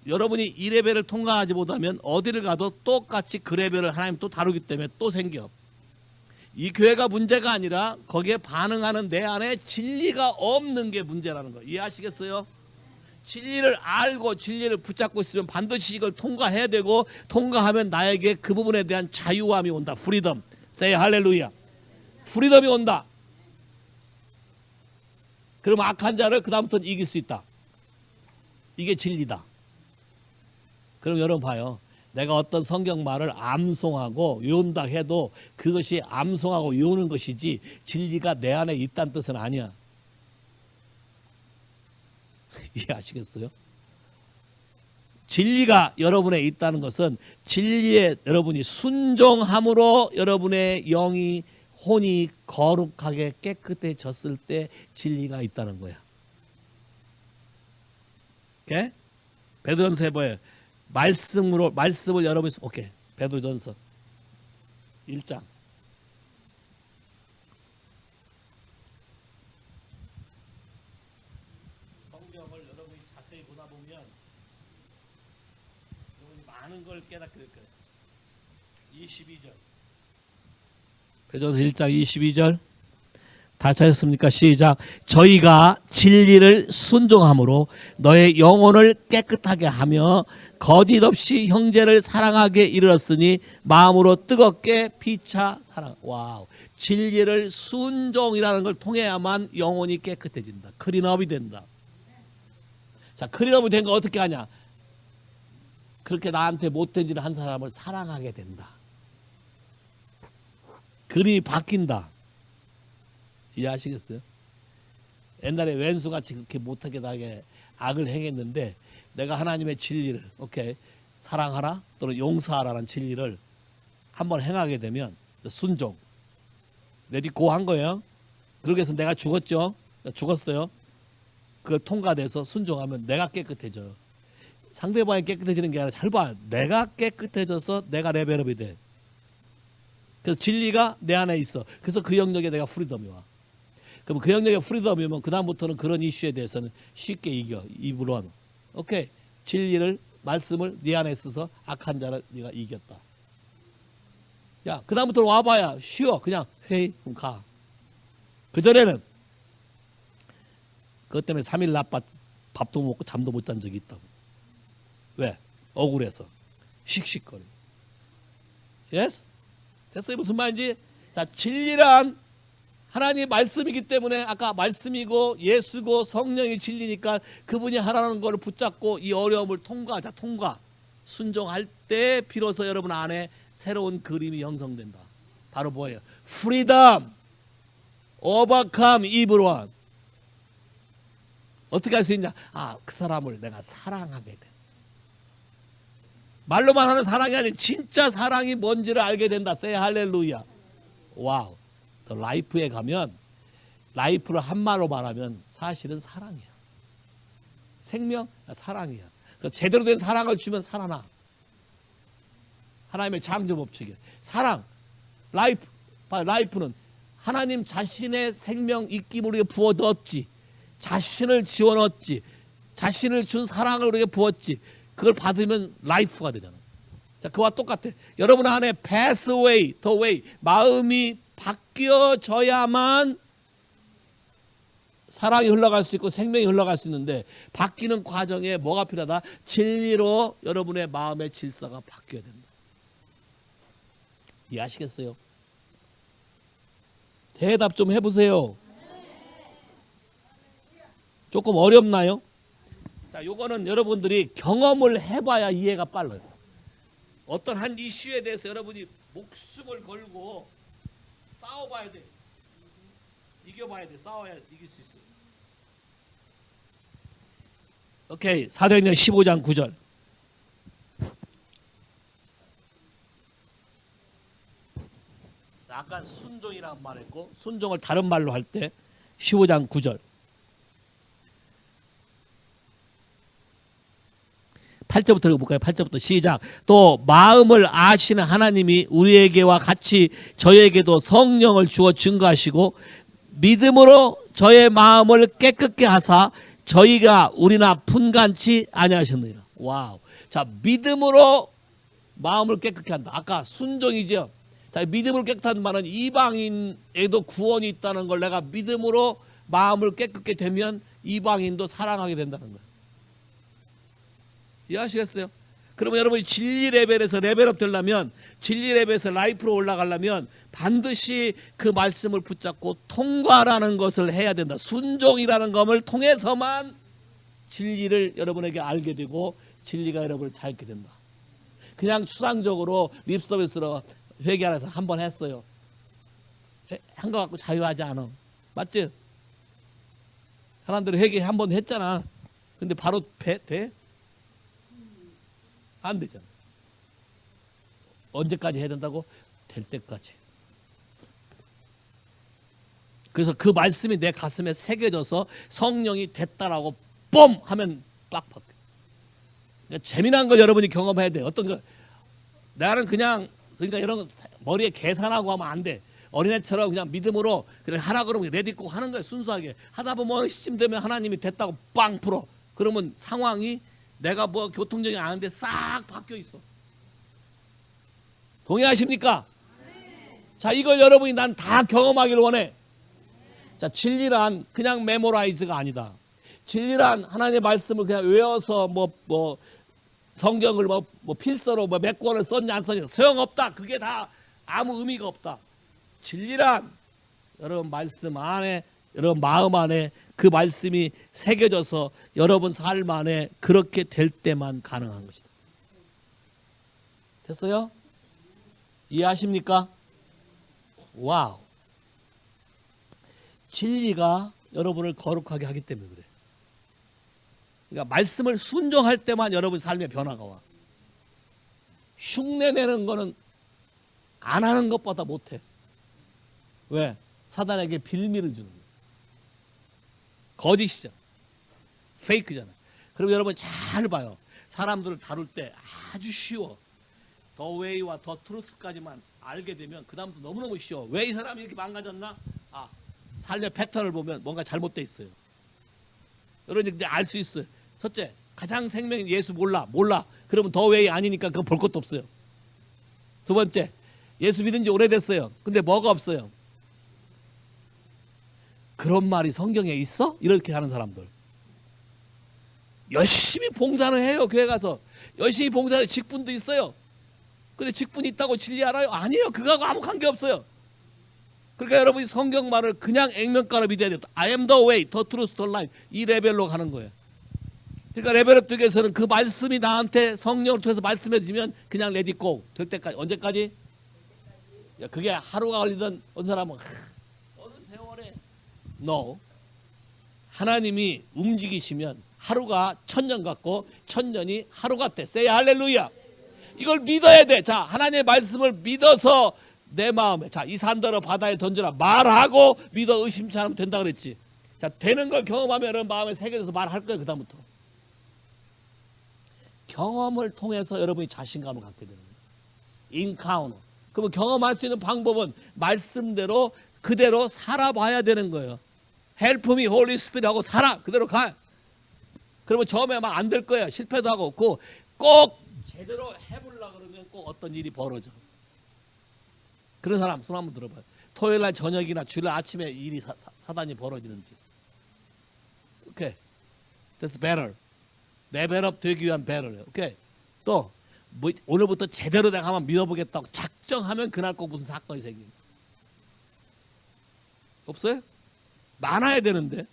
여러분이 이 레벨을 통과하지 못하면 어디를 가도 똑같이 그 레벨을 하나님 또 다루기 때문에 또 생겨. 이 교회가 문제가 아니라 거기에 반응하는 내 안에 진리가 없는 게 문제라는 거. 이해하시겠어요? 진리를 알고 진리를 붙잡고 있으면 반드시 이걸 통과해야 되고, 통과하면 나에게 그 부분에 대한 자유함이 온다. 프리덤. Say 할렐루야. 프리덤이 온다. 그럼 악한 자를 그 다음부터는 이길 수 있다. 이게 진리다. 그럼 여러분 봐요. 내가 어떤 성경 말을 암송하고 외운다 해도 그것이 암송하고 외우는 것이지 진리가 내 안에 있다는 뜻은 아니야. 이해하시겠어요? 진리가 여러분에 있다는 것은 진리에 여러분이 순종함으로 여러분의 영이, 혼이 거룩하게 깨끗해졌을 때 진리가 있다는 거야. 오케이? 베드로전서에 뭐예요? 말씀을 여러분이, 오케이. 베드로전서 1장. 성경을 여러분이 자세히 보다 보면 여러분이 많은 걸 깨닫게 될 거예요. 22절. 베드로전서 1장 22절. 다 찾았습니까? 시작. 저희가 진리를 순종함으로 너의 영혼을 깨끗하게 하며 거짓 없이 형제를 사랑하게 이르렀으니 마음으로 뜨겁게 피차 사랑. 와우. 진리를 순종이라는 걸 통해야만 영혼이 깨끗해진다. 클린업이 된다. 자, 클린업이 된 거 어떻게 하냐? 그렇게 나한테 못된 일을 한 사람을 사랑하게 된다. 그림이 바뀐다. 이해하시겠어요? 옛날에 왼수같이 그렇게 못하게 나게 악을 행했는데 내가 하나님의 진리를, 오케이, 사랑하라 또는 용서하라는 진리를 한번 행하게 되면 순종, 레디 고 한 거예요. 그러기 위해서 내가 죽었죠. 죽었어요. 그걸 통과돼서 순종하면 내가 깨끗해져요. 상대방이 깨끗해지는 게 아니라 잘 봐. 내가 깨끗해져서 내가 레벨업이 돼. 그래서 진리가 내 안에 있어. 그래서 그 영역에 내가 프리덤이 와. 그럼 그 영역에 프리덤이면 그 다음부터는 그런 이슈에 대해서는 쉽게 이겨. 입으로. 오케이. 진리를 말씀을 네 안에 있어서 악한 자를 네가 이겼다. 야, 그 다음부터 와봐야 쉬워. 그냥 회의 그럼 가. 그 전에는 그것 때문에 3일 나빠 밥도 못 먹고 잠도 못 잔 적이 있다고. 왜? 억울해서 씩씩거려. 예스? 됐어요? 무슨 말인지? 자, 진리란 하나님 말씀이기 때문에 아까 말씀이고 예수고 성령이 진리니까 그분이 하라는 걸 붙잡고 이 어려움을 통과하자. 통과. 순종할 때 비로소 여러분 안에 새로운 그림이 형성된다. 바로 뭐예요? 프리덤. 오버컴 이브로. 어떻게 할 수 있냐? 아, 그 사람을 내가 사랑하게 돼. 말로만 하는 사랑이 아닌 진짜 사랑이 뭔지를 알게 된다. 세 할렐루야. 와우. 더 라이프에 가면 라이프를 한마로 말하면 사실은 사랑이야. 생명 사랑이야. 그래서 제대로 된 사랑을 주면 살아나. 하나님의 창조 법칙이에요. 사랑, 라이프는 하나님 자신의 생명 있기를 우리에게 부어 넣었지. 자신을 지워 넣었지. 자신을 준 사랑을 우리에게 부었지. 그걸 받으면 라이프가 되잖아. 자, 그와 똑같아. 여러분 안에 pass away, the way, 마음이 바뀌어져야만 사랑이 흘러갈 수 있고 생명이 흘러갈 수 있는데 바뀌는 과정에 뭐가 필요하다? 진리로 여러분의 마음의 질서가 바뀌어야 된다. 이해하시겠어요? 대답 좀 해보세요. 조금 어렵나요? 자, 요거는 여러분들이 경험을 해봐야 이해가 빨라요. 어떤 한 이슈에 대해서 여러분이 목숨을 걸고 싸워봐야 돼. 이겨봐야 돼. 싸워야 이길 수 있어요. 오케이. 사도행전 15장 9절. 아까 순종이라는 말 했고 순종을 다른 말로 할 때 15장 9절. 8절부터 읽어볼까요? 8절부터 시작. 또 마음을 아시는 하나님이 우리에게와 같이 저에게도 성령을 주어 증거하시고 믿음으로 저의 마음을 깨끗게 하사 저희가 우리나 분간치 아니하셨느니라. 와우. 자, 믿음으로 마음을 깨끗게 한다. 아까 순종이죠. 자, 믿음으로 깨끗한 말은 이방인에도 구원이 있다는 걸 내가 믿음으로 마음을 깨끗게 되면 이방인도 사랑하게 된다는 거예요. 이해하시겠어요? 그러면 여러분이 진리 레벨에서 레벨업 되려면 진리 레벨에서 라이프로 올라가려면 반드시 그 말씀을 붙잡고 통과라는 것을 해야 된다. 순종이라는 것을 통해서만 진리를 여러분에게 알게 되고 진리가 여러분을 찾게 된다. 그냥 추상적으로 립서비스로 회개하면서 한번 했어요. 한 거 갖고 자유하지 않아. 맞지? 사람들이 회개 한번 했잖아. 근데 바로 돼? 안 되잖아. 언제까지 해야 된다고? 될 때까지. 그래서 그 말씀이 내 가슴에 새겨져서 성령이 됐다라고 뽐 하면 빡 바뀌어. 그러니까 재미난 걸 여러분이 경험해야 돼. 어떤 거 나는 그냥 그러니까 이런 거 머리에 계산하고 하면 안 돼. 어린애처럼 그냥 믿음으로 그래 하라 그러면 내딛고 하는 거야. 순수하게 하다 보면 어느 시점 되면 하나님이 됐다고 빵 풀어. 그러면 상황이 내가 뭐 교통정이 아는데 싹 바뀌어 있어. 동의하십니까? 네. 자, 이걸 여러분이 난 다 경험하기를 원해. 자, 진리란 그냥 메모라이즈가 아니다. 진리란 하나님의 말씀을 그냥 외워서 뭐 성경을 뭐 필서로 뭐 몇 권을 썼냐 안 썼냐 소용없다. 그게 다 아무 의미가 없다. 진리란 여러분 말씀 안에 여러분 마음 안에 그 말씀이 새겨져서 여러분 삶 안에 그렇게 될 때만 가능한 것이다. 됐어요? 이해하십니까? 와우. 진리가 여러분을 거룩하게 하기 때문에 그래. 그러니까 말씀을 순종할 때만 여러분 삶의 변화가 와. 흉내내는 거는 안 하는 것보다 못해. 왜? 사단에게 빌미를 주는 거야. 거짓이잖아. 페이크잖아. 그럼 여러분 잘 봐요. 사람들을 다룰 때 아주 쉬워. 더 웨이와 더 트루스까지만 알게 되면 그 다음부터 너무너무 쉬워. 왜 이 사람이 이렇게 망가졌나? 아, 삶의 패턴을 보면 뭔가 잘못돼 있어요. 여러분이 이제 알 수 있어요. 첫째, 가장 생명인 예수 몰라. 그러면 더 웨이 아니니까 그거 볼 것도 없어요. 두 번째, 예수 믿은 지 오래됐어요. 근데 뭐가 없어요? 그런 말이 성경에 있어? 이렇게 하는 사람들. 열심히 봉사는 해요. 교회 가서 열심히 봉사해요. 직분도 있어요. 근데 직분이 있다고 진리 알아요? 아니에요. 그거하고 아무 관계 없어요. 그러니까 여러분이 성경 말을 그냥 액면가로 믿어야 돼요. I am the way, the truth, the life. 이 레벨로 가는 거예요. 그러니까 레벨업 되기 위해서는 그 말씀이 나한테 성령을 통해서 말씀해지면 그냥 let it go. 될 때까지. 언제까지? 야, 그게 하루가 걸리던 어느 사람은 어느 세월에 No. 하나님이 움직이시면 하루가 1000년 같고 1000년이 하루 같대. Say 할렐루야. 이걸 믿어야 돼. 자, 하나님의 말씀을 믿어서 내 마음에, 자, 이 산더러 바다에 던져라 말하고 믿어 의심치 않으면 된다 그랬지. 자, 되는 걸 경험하면 여러분 마음에 새겨져서 말할 거예요. 그 다음부터 경험을 통해서 여러분이 자신감을 갖게 되는 거예요. 인카우너. 그러면 경험할 수 있는 방법은 말씀대로 그대로 살아봐야 되는 거예요. Help me, Holy Spirit 하고 살아. 그대로 가. 그러면 처음에 막 안 될 거예요. 실패도 하고. 꼭 제대로 해보려고 그러면 꼭 어떤 일이 벌어져. 그런 사람 손 한번 들어봐요. 토요일날 저녁이나 주일날 아침에 일이 사단이 벌어지는지. 오케이. That's better. 레벨업 되기 위한 better. 오케이. 또 뭐 오늘부터 제대로 내가 한번 믿어보겠다고 작정하면 그날 꼭 무슨 사건이 생깁니다. 없어요? 많아야 되는데.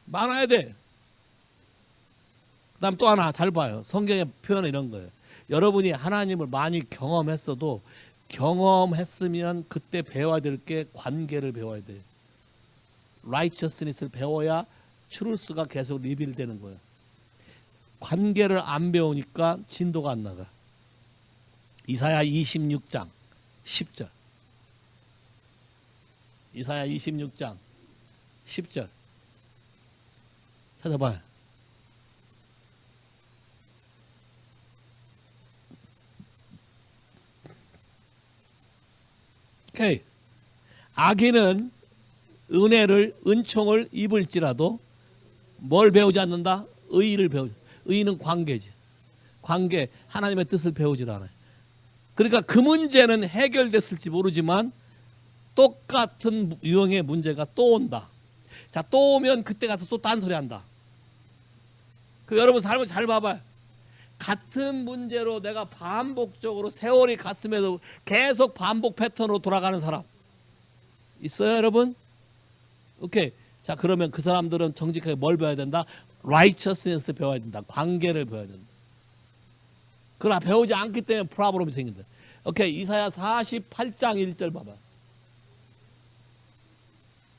많아야 돼. 그 다음 또 하나 잘 봐요. 성경의 표현은 이런 거예요. 여러분이 하나님을 많이 경험했어도 경험했으면 그때 배워야 될 게 관계를 배워야 돼. righteousness를 배워야 truth가 계속 리빌되는 거예요. 관계를 안 배우니까 진도가 안 나가. 이사야 26장 10절. 이사야 26장 10절. 찾아봐요. 오케이. 악인은 은총을 입을지라도 뭘 배우지 않는다? 의의를 배우지. 의의는 관계지. 관계, 하나님의 뜻을 배우질 않아요. 그러니까 그 문제는 해결됐을지 모르지만 똑같은 유형의 문제가 또 온다. 자, 또 오면 그때 가서 또 딴소리 한다. 그 여러분 삶을 잘 봐봐요. 같은 문제로 내가 반복적으로 세월이 갔음에도 계속 반복 패턴으로 돌아가는 사람 있어요, 여러분? 오케이. 자, 그러면 그 사람들은 정직하게 뭘 배워야 된다? righteousness 배워야 된다. 관계를 배워야 된다. 그러나 배우지 않기 때문에 프로블럼이 생긴다. 오케이. 이사야 48장 1절 봐봐.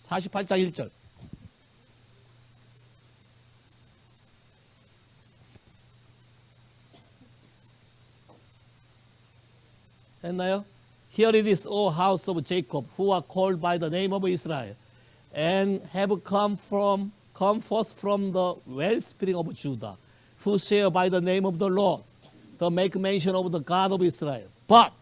48장 1절. 했나요? Hear this, O house of Jacob, who are called by the name of Israel, and have come forth from the wellspring of Judah, who swear by the name of the Lord, to make mention of the God of Israel. But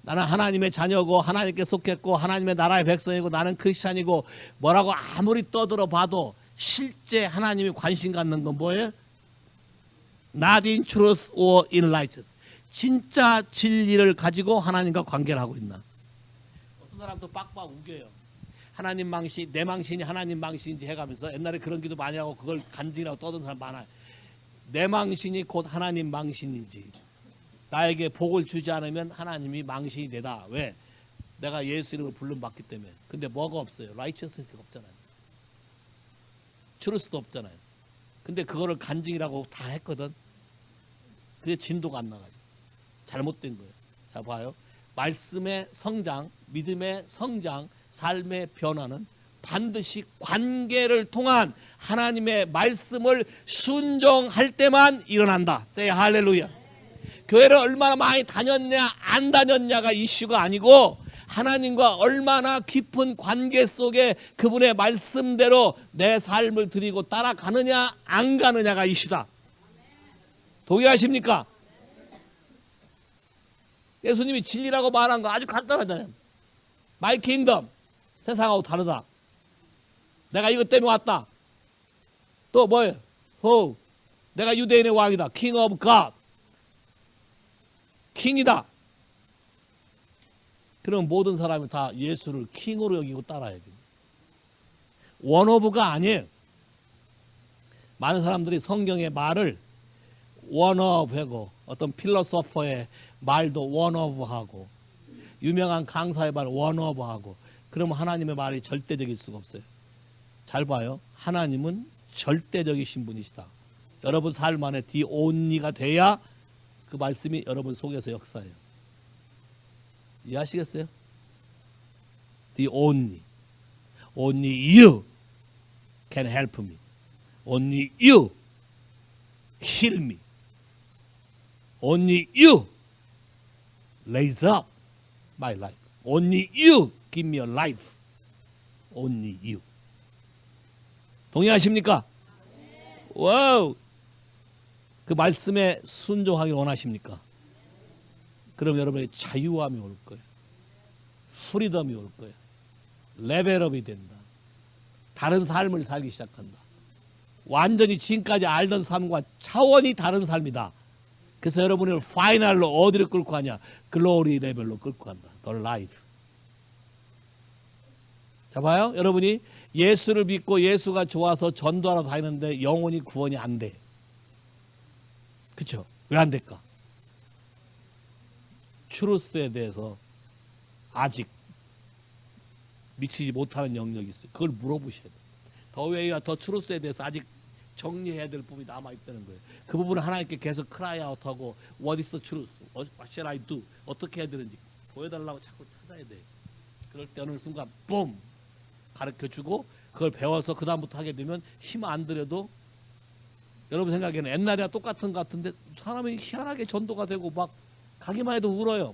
나는 하나님의 자녀고 하나님께 속했고 하나님의 나라의 백성이고 나는 크리스찬이고 뭐라고 아무리 떠들어 봐도 실제 하나님이 관심 갖는 건 뭐예요? Not in truth or in righteousness. 진짜 진리를 가지고 하나님과 관계를 하고 있나? 어떤 사람도 빡빡 우겨요. 하나님 망신, 내 망신이 하나님 망신인지 해가면서 옛날에 그런 기도 많이 하고 그걸 간증이라고 떠든 사람 많아요. 내 망신이 곧 하나님 망신이지. 나에게 복을 주지 않으면 하나님이 망신이 되다. 왜? 내가 예수 이름을 부름받기 때문에. 근데 뭐가 없어요? righteousness가 없잖아요. truth도 없잖아요. 근데 그거를 간증이라고 다 했거든. 그게 진도가 안 나가죠. 잘못된 거예요. 자, 봐요. 말씀의 성장, 믿음의 성장, 삶의 변화는 반드시 관계를 통한 하나님의 말씀을 순종할 때만 일어난다. Say 할렐루야. 교회를 얼마나 많이 다녔냐 안 다녔냐가 이슈가 아니고 하나님과 얼마나 깊은 관계 속에 그분의 말씀대로 내 삶을 드리고 따라가느냐 안 가느냐가 이슈다. 동의하십니까? 예수님이 진리라고 말한 거 아주 간단하잖아요. 마이 킹덤, 세상하고 다르다. 내가 이것 때문에 왔다. 또 뭐예요? 내가 유대인의 왕이다. king of God. 킹이다. 그럼 모든 사람이 다 예수를 킹으로 여기고 따라야 돼요. 원오브가 아니에요. 많은 사람들이 성경의 말을 원오브하고 어떤 필로소퍼의 말도 원오브하고 유명한 강사의 말 원오브하고 그러면 하나님의 말이 절대적일 수가 없어요. 잘 봐요. 하나님은 절대적이신 분이시다. 여러분 삶 안에 the only가 돼야 그 말씀이 여러분 속에서 역사해요. 이해하시겠어요? The only. Only you can help me. Only you heal me. Only you raise up my life. Only you give me a life. Only you. 동의하십니까? 와우. 그 말씀에 순종하기를 원하십니까? 그럼 여러분의 자유함이 올 거예요. 프리덤이 올 거예요. 레벨업이 된다. 다른 삶을 살기 시작한다. 완전히 지금까지 알던 삶과 차원이 다른 삶이다. 그래서 여러분을 파이널로 어디로 끌고 가냐? 글로리 레벨로 끌고 간다. The life. 자 봐요. 여러분이 예수를 믿고 예수가 좋아서 전도하러 다니는데 영혼이 구원이 안 돼. 그렇죠? 왜 안 될까? 추루스에 대해서 아직 미치지 못하는 영역이 있어요. 그걸 물어보셔야 돼요. 더 웨이와 더 추루스에 대해서 아직 정리해야 될 부분이 남아있다는 거예요. 그 부분을 하나님께 계속 크라이 아웃하고 What is the truth? What shall I do? 어떻게 해야 되는지 보여달라고 자꾸 찾아야 돼요. 그럴 때 어느 순간 뿜 가르쳐주고 그걸 배워서 그 다음부터 하게 되면 힘 안 들여도 여러분 생각에는 옛날이랑 똑같은 것 같은데 사람이 희한하게 전도가 되고 막 가기만 해도 울어요.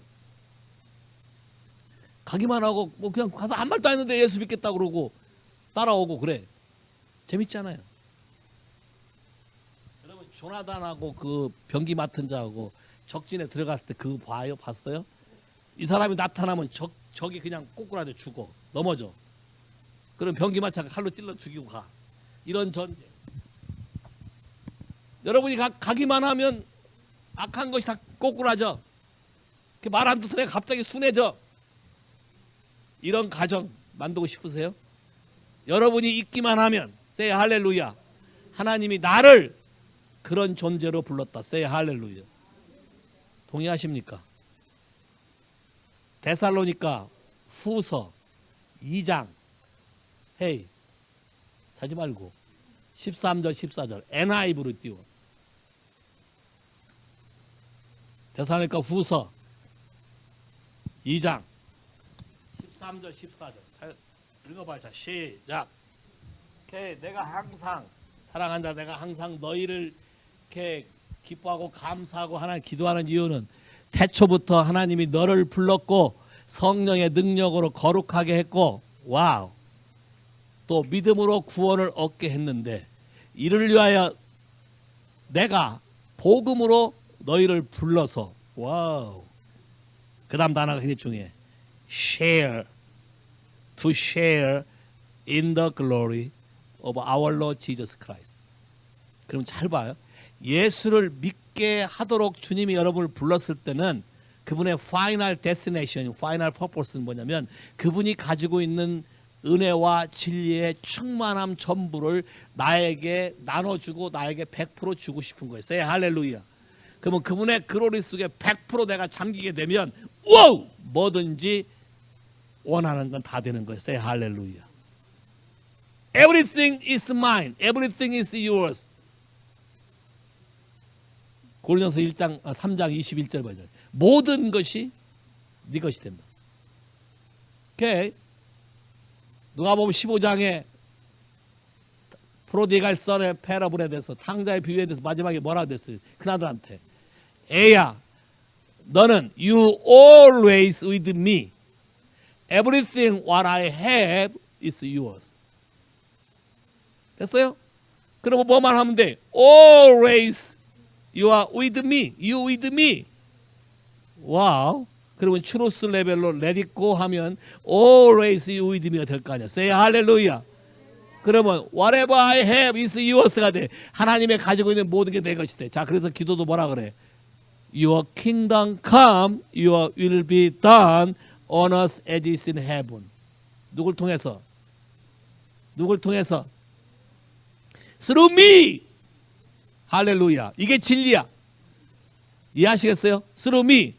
가기만 하고 뭐 그냥 가서 아무 말도 안 했는데 예수 믿겠다 그러고 따라오고 그래. 재밌잖아요. 여러분 조나단하고 그 병기 맡은 자하고 적진에 들어갔을 때 그거 봤어요? 이 사람이 나타나면 적이 그냥 꼬꾸라져 죽어. 넘어져. 그럼 병기 맡은 자가 칼로 찔러 죽이고 가. 이런 전쟁. 여러분이 가기만 하면 악한 것이 다 꼬꾸라져. 말 안 듣는 애가 갑자기 순해져. 이런 가정 만들고 싶으세요? 여러분이 있기만 하면 say 할렐루야. 하나님이 나를 그런 존재로 불렀다. say 할렐루야. 동의하십니까? 데살로니가 후서 2장 헤이 자지 말고 13절 14절 NIV로 띄워. 데살로니가 후서 2장 13절 14절 잘 읽어봐요. 자 시작. 오케이. 내가 항상 사랑한다. 내가 항상 너희를 이렇게 기뻐하고 감사하고 하나님 기도하는 이유는 태초부터 하나님이 너를 불렀고 성령의 능력으로 거룩하게 했고 와우 또 믿음으로 구원을 얻게 했는데 이를 위하여 내가 복음으로 너희를 불러서 와우 그 다음 단어가 굉장히 중요해. share to share in the glory of our Lord Jesus Christ. 그럼 잘 봐요. 예수를 믿게 하도록 주님이 여러분을 불렀을 때는 그분의 final destination, final purpose는 뭐냐면 그분이 가지고 있는 은혜와 진리의 충만함 전부를 나에게 나눠주고 나에게 100% 주고 싶은 거예요. say 할렐루야. 그러면 그분의 글로리 속에 100% 내가 잠기게 되면 와우! 뭐든지 원하는 건 다 되는 거예요. say 할렐루야. Everything is mine. Everything is yours. 고린도서 3장 21절 보죠. 모든 것이 네 것이 된다. 오케이. 누가복음 15장에 프로디갈 선의 패러블에 대해서 탕자의 비유에 대해서 마지막에 뭐라고 됐어요? 큰아들한테 애야 너는 you always with me Everything what I have is yours. 됐어요? 그럼 뭐만 하면 돼? Always you are with me. You with me. 와우. 그러면 추로스 레벨로 let it go 하면 always you with me가 될 거 아니야. Say hallelujah. 그러면 whatever I have is yours가 돼. 하나님의 가지고 있는 모든 게 내 것이 돼. 자, 그래서 기도도 뭐라 그래? Your kingdom come, your will be done on earth as it is in heaven. 누굴 통해서? 누굴 통해서? Through me. 할렐루야. 이게 진리야. 이해하시겠어요? Through me.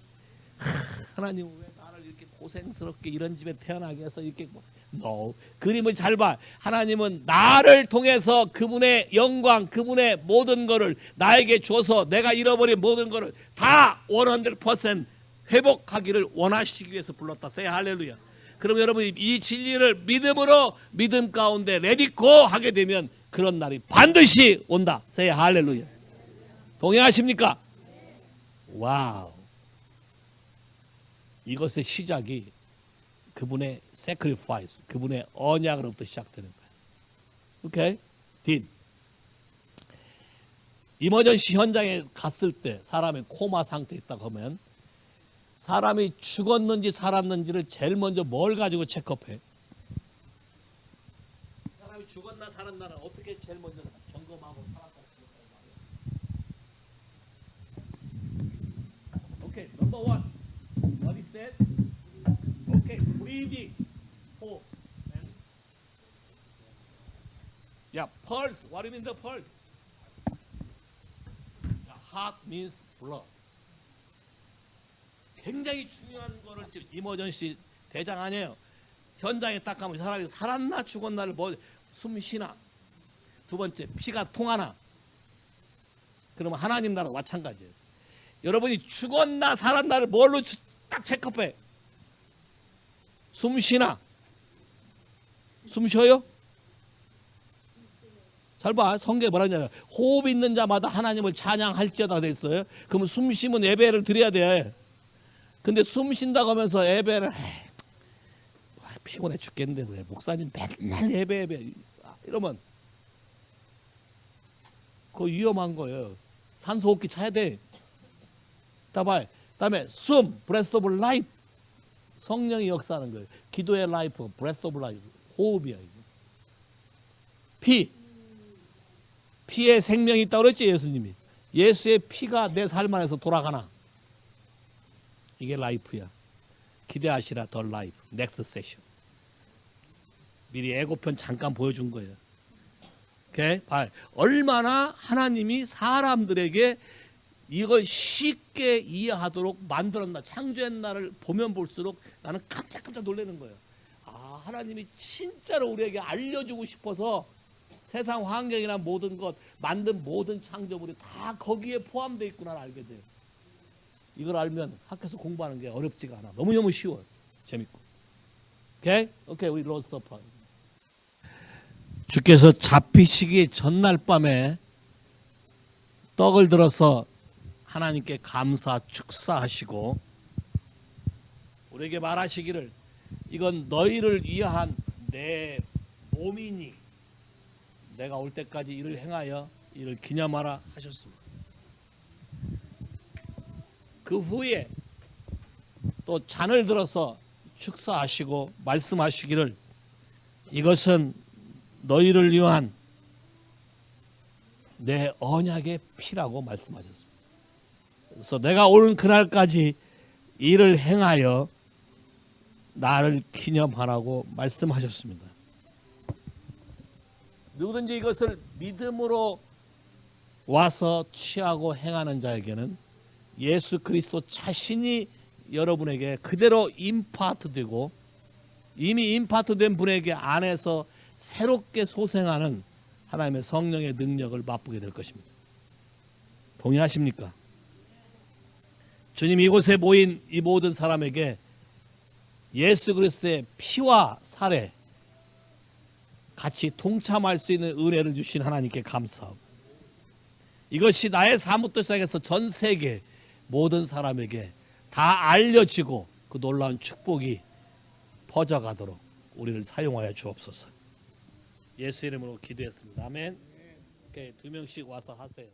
하나님 왜 나를 이렇게 고생스럽게 이런 집에 태어나게 해서 이렇게 No. 그림을 잘 봐. 하나님은 나를 통해서 그분의 영광, 그분의 모든 것을 나에게 줘서 내가 잃어버린 모든 것을 다 100% 회복하기를 원하시기 위해서 불렀다. say 할렐루야. 그럼 여러분이 이 진리를 믿음으로 믿음 가운데 레디고 하게 되면 그런 날이 반드시 온다. say 할렐루야. 동의하십니까? 와우. 이것의 시작이 그분의 sacrifice, 그분의 언약으로부터 시작되는 거예요. 오케이? 딘. 이머전시 현장에 갔을 때 사람이 코마 상태에 있다고 하면 사람이 죽었는지 살았는지를 제일 먼저 뭘 가지고 체크업해? 사람이 죽었나 살았나는 어떻게 제일 먼저 점검하고 살았다. 오케이, 넘버 원. What is that? Okay, breathing. Hope. Yeah, pulse. What do you mean the pulse? The heart means blood. 굉장히 중요한 거를 지금 이머전시 대장 아니에요. 현장에 딱 가면 사람이 살았나 죽었나를 뭐 숨 쉬나. 두 번째 피가 통하나. 그러면 하나님 나라 마찬가지예요. 여러분이 죽었나 살았나를 뭘로 딱 체크해? 숨 쉬나? 숨 쉬어요? 잘 봐. 성경에 뭐라 하냐. 호흡 있는 자마다 하나님을 찬양할지어다 돼 있어요. 그러면 숨 쉬면 예배를 드려야 돼. 근데 숨 쉰다고 하면서 예배를 피곤해 죽겠는데 왜 목사님 맨날 예배 이러면 그거 위험한 거예요. 산소 호흡기 차야 돼. 다음에 숨, breath of life. 성령이 역사하는 거예요. 기도의 라이프, breath of life. 호흡이야. 이거. 피에 생명이 있다고 그랬지 예수님이. 예수의 피가 내 삶 안에서 돌아가나. 이게 라이프야. 기대하시라 더 라이프. 넥스트 세션. 미리 예고편 잠깐 보여준 거예요. 오케이? 얼마나 하나님이 사람들에게 이걸 쉽게 이해하도록 만들었나. 창조했나를 보면 볼수록 나는 깜짝깜짝 놀라는 거예요. 아, 하나님이 진짜로 우리에게 알려주고 싶어서 세상 환경이나 모든 것 만든 모든 창조물이 다 거기에 포함되어 있구나 알게 돼요. 이걸 알면 학교에서 공부하는 게 어렵지가 않아. 너무너무 쉬워요. 재밌고. 오케이, 우리 로스터파. 주께서 잡히시기 전날 밤에 떡을 들어서 하나님께 감사 축사하시고 우리에게 말하시기를 이건 너희를 위한 내 몸이니 내가 올 때까지 이를 행하여 이를 기념하라 하셨습니다. 그 후에 또 잔을 들어서 축사하시고 말씀하시기를 이것은 너희를 위한 내 언약의 피라고 말씀하셨습니다. 그래서 내가 오는 그날까지 이를 행하여 나를 기념하라고 말씀하셨습니다. 누구든지 이것을 믿음으로 와서 취하고 행하는 자에게는 예수 그리스도 자신이 여러분에게 그대로 임파트되고 이미 임파트된 분에게 안에서 새롭게 소생하는 하나님의 성령의 능력을 맛보게 될 것입니다. 동의하십니까? 주님 이곳에 모인 이 모든 사람에게 예수 그리스도의 피와 살에 같이 동참할 수 있는 은혜를 주신 하나님께 감사하고 이것이 나의 삶부터 시작해서 전 세계 모든 사람에게 다 알려지고 그 놀라운 축복이 퍼져가도록 우리를 사용하여 주옵소서. 예수 이름으로 기도했습니다. 아멘. 오케이, 2명씩 와서 하세요.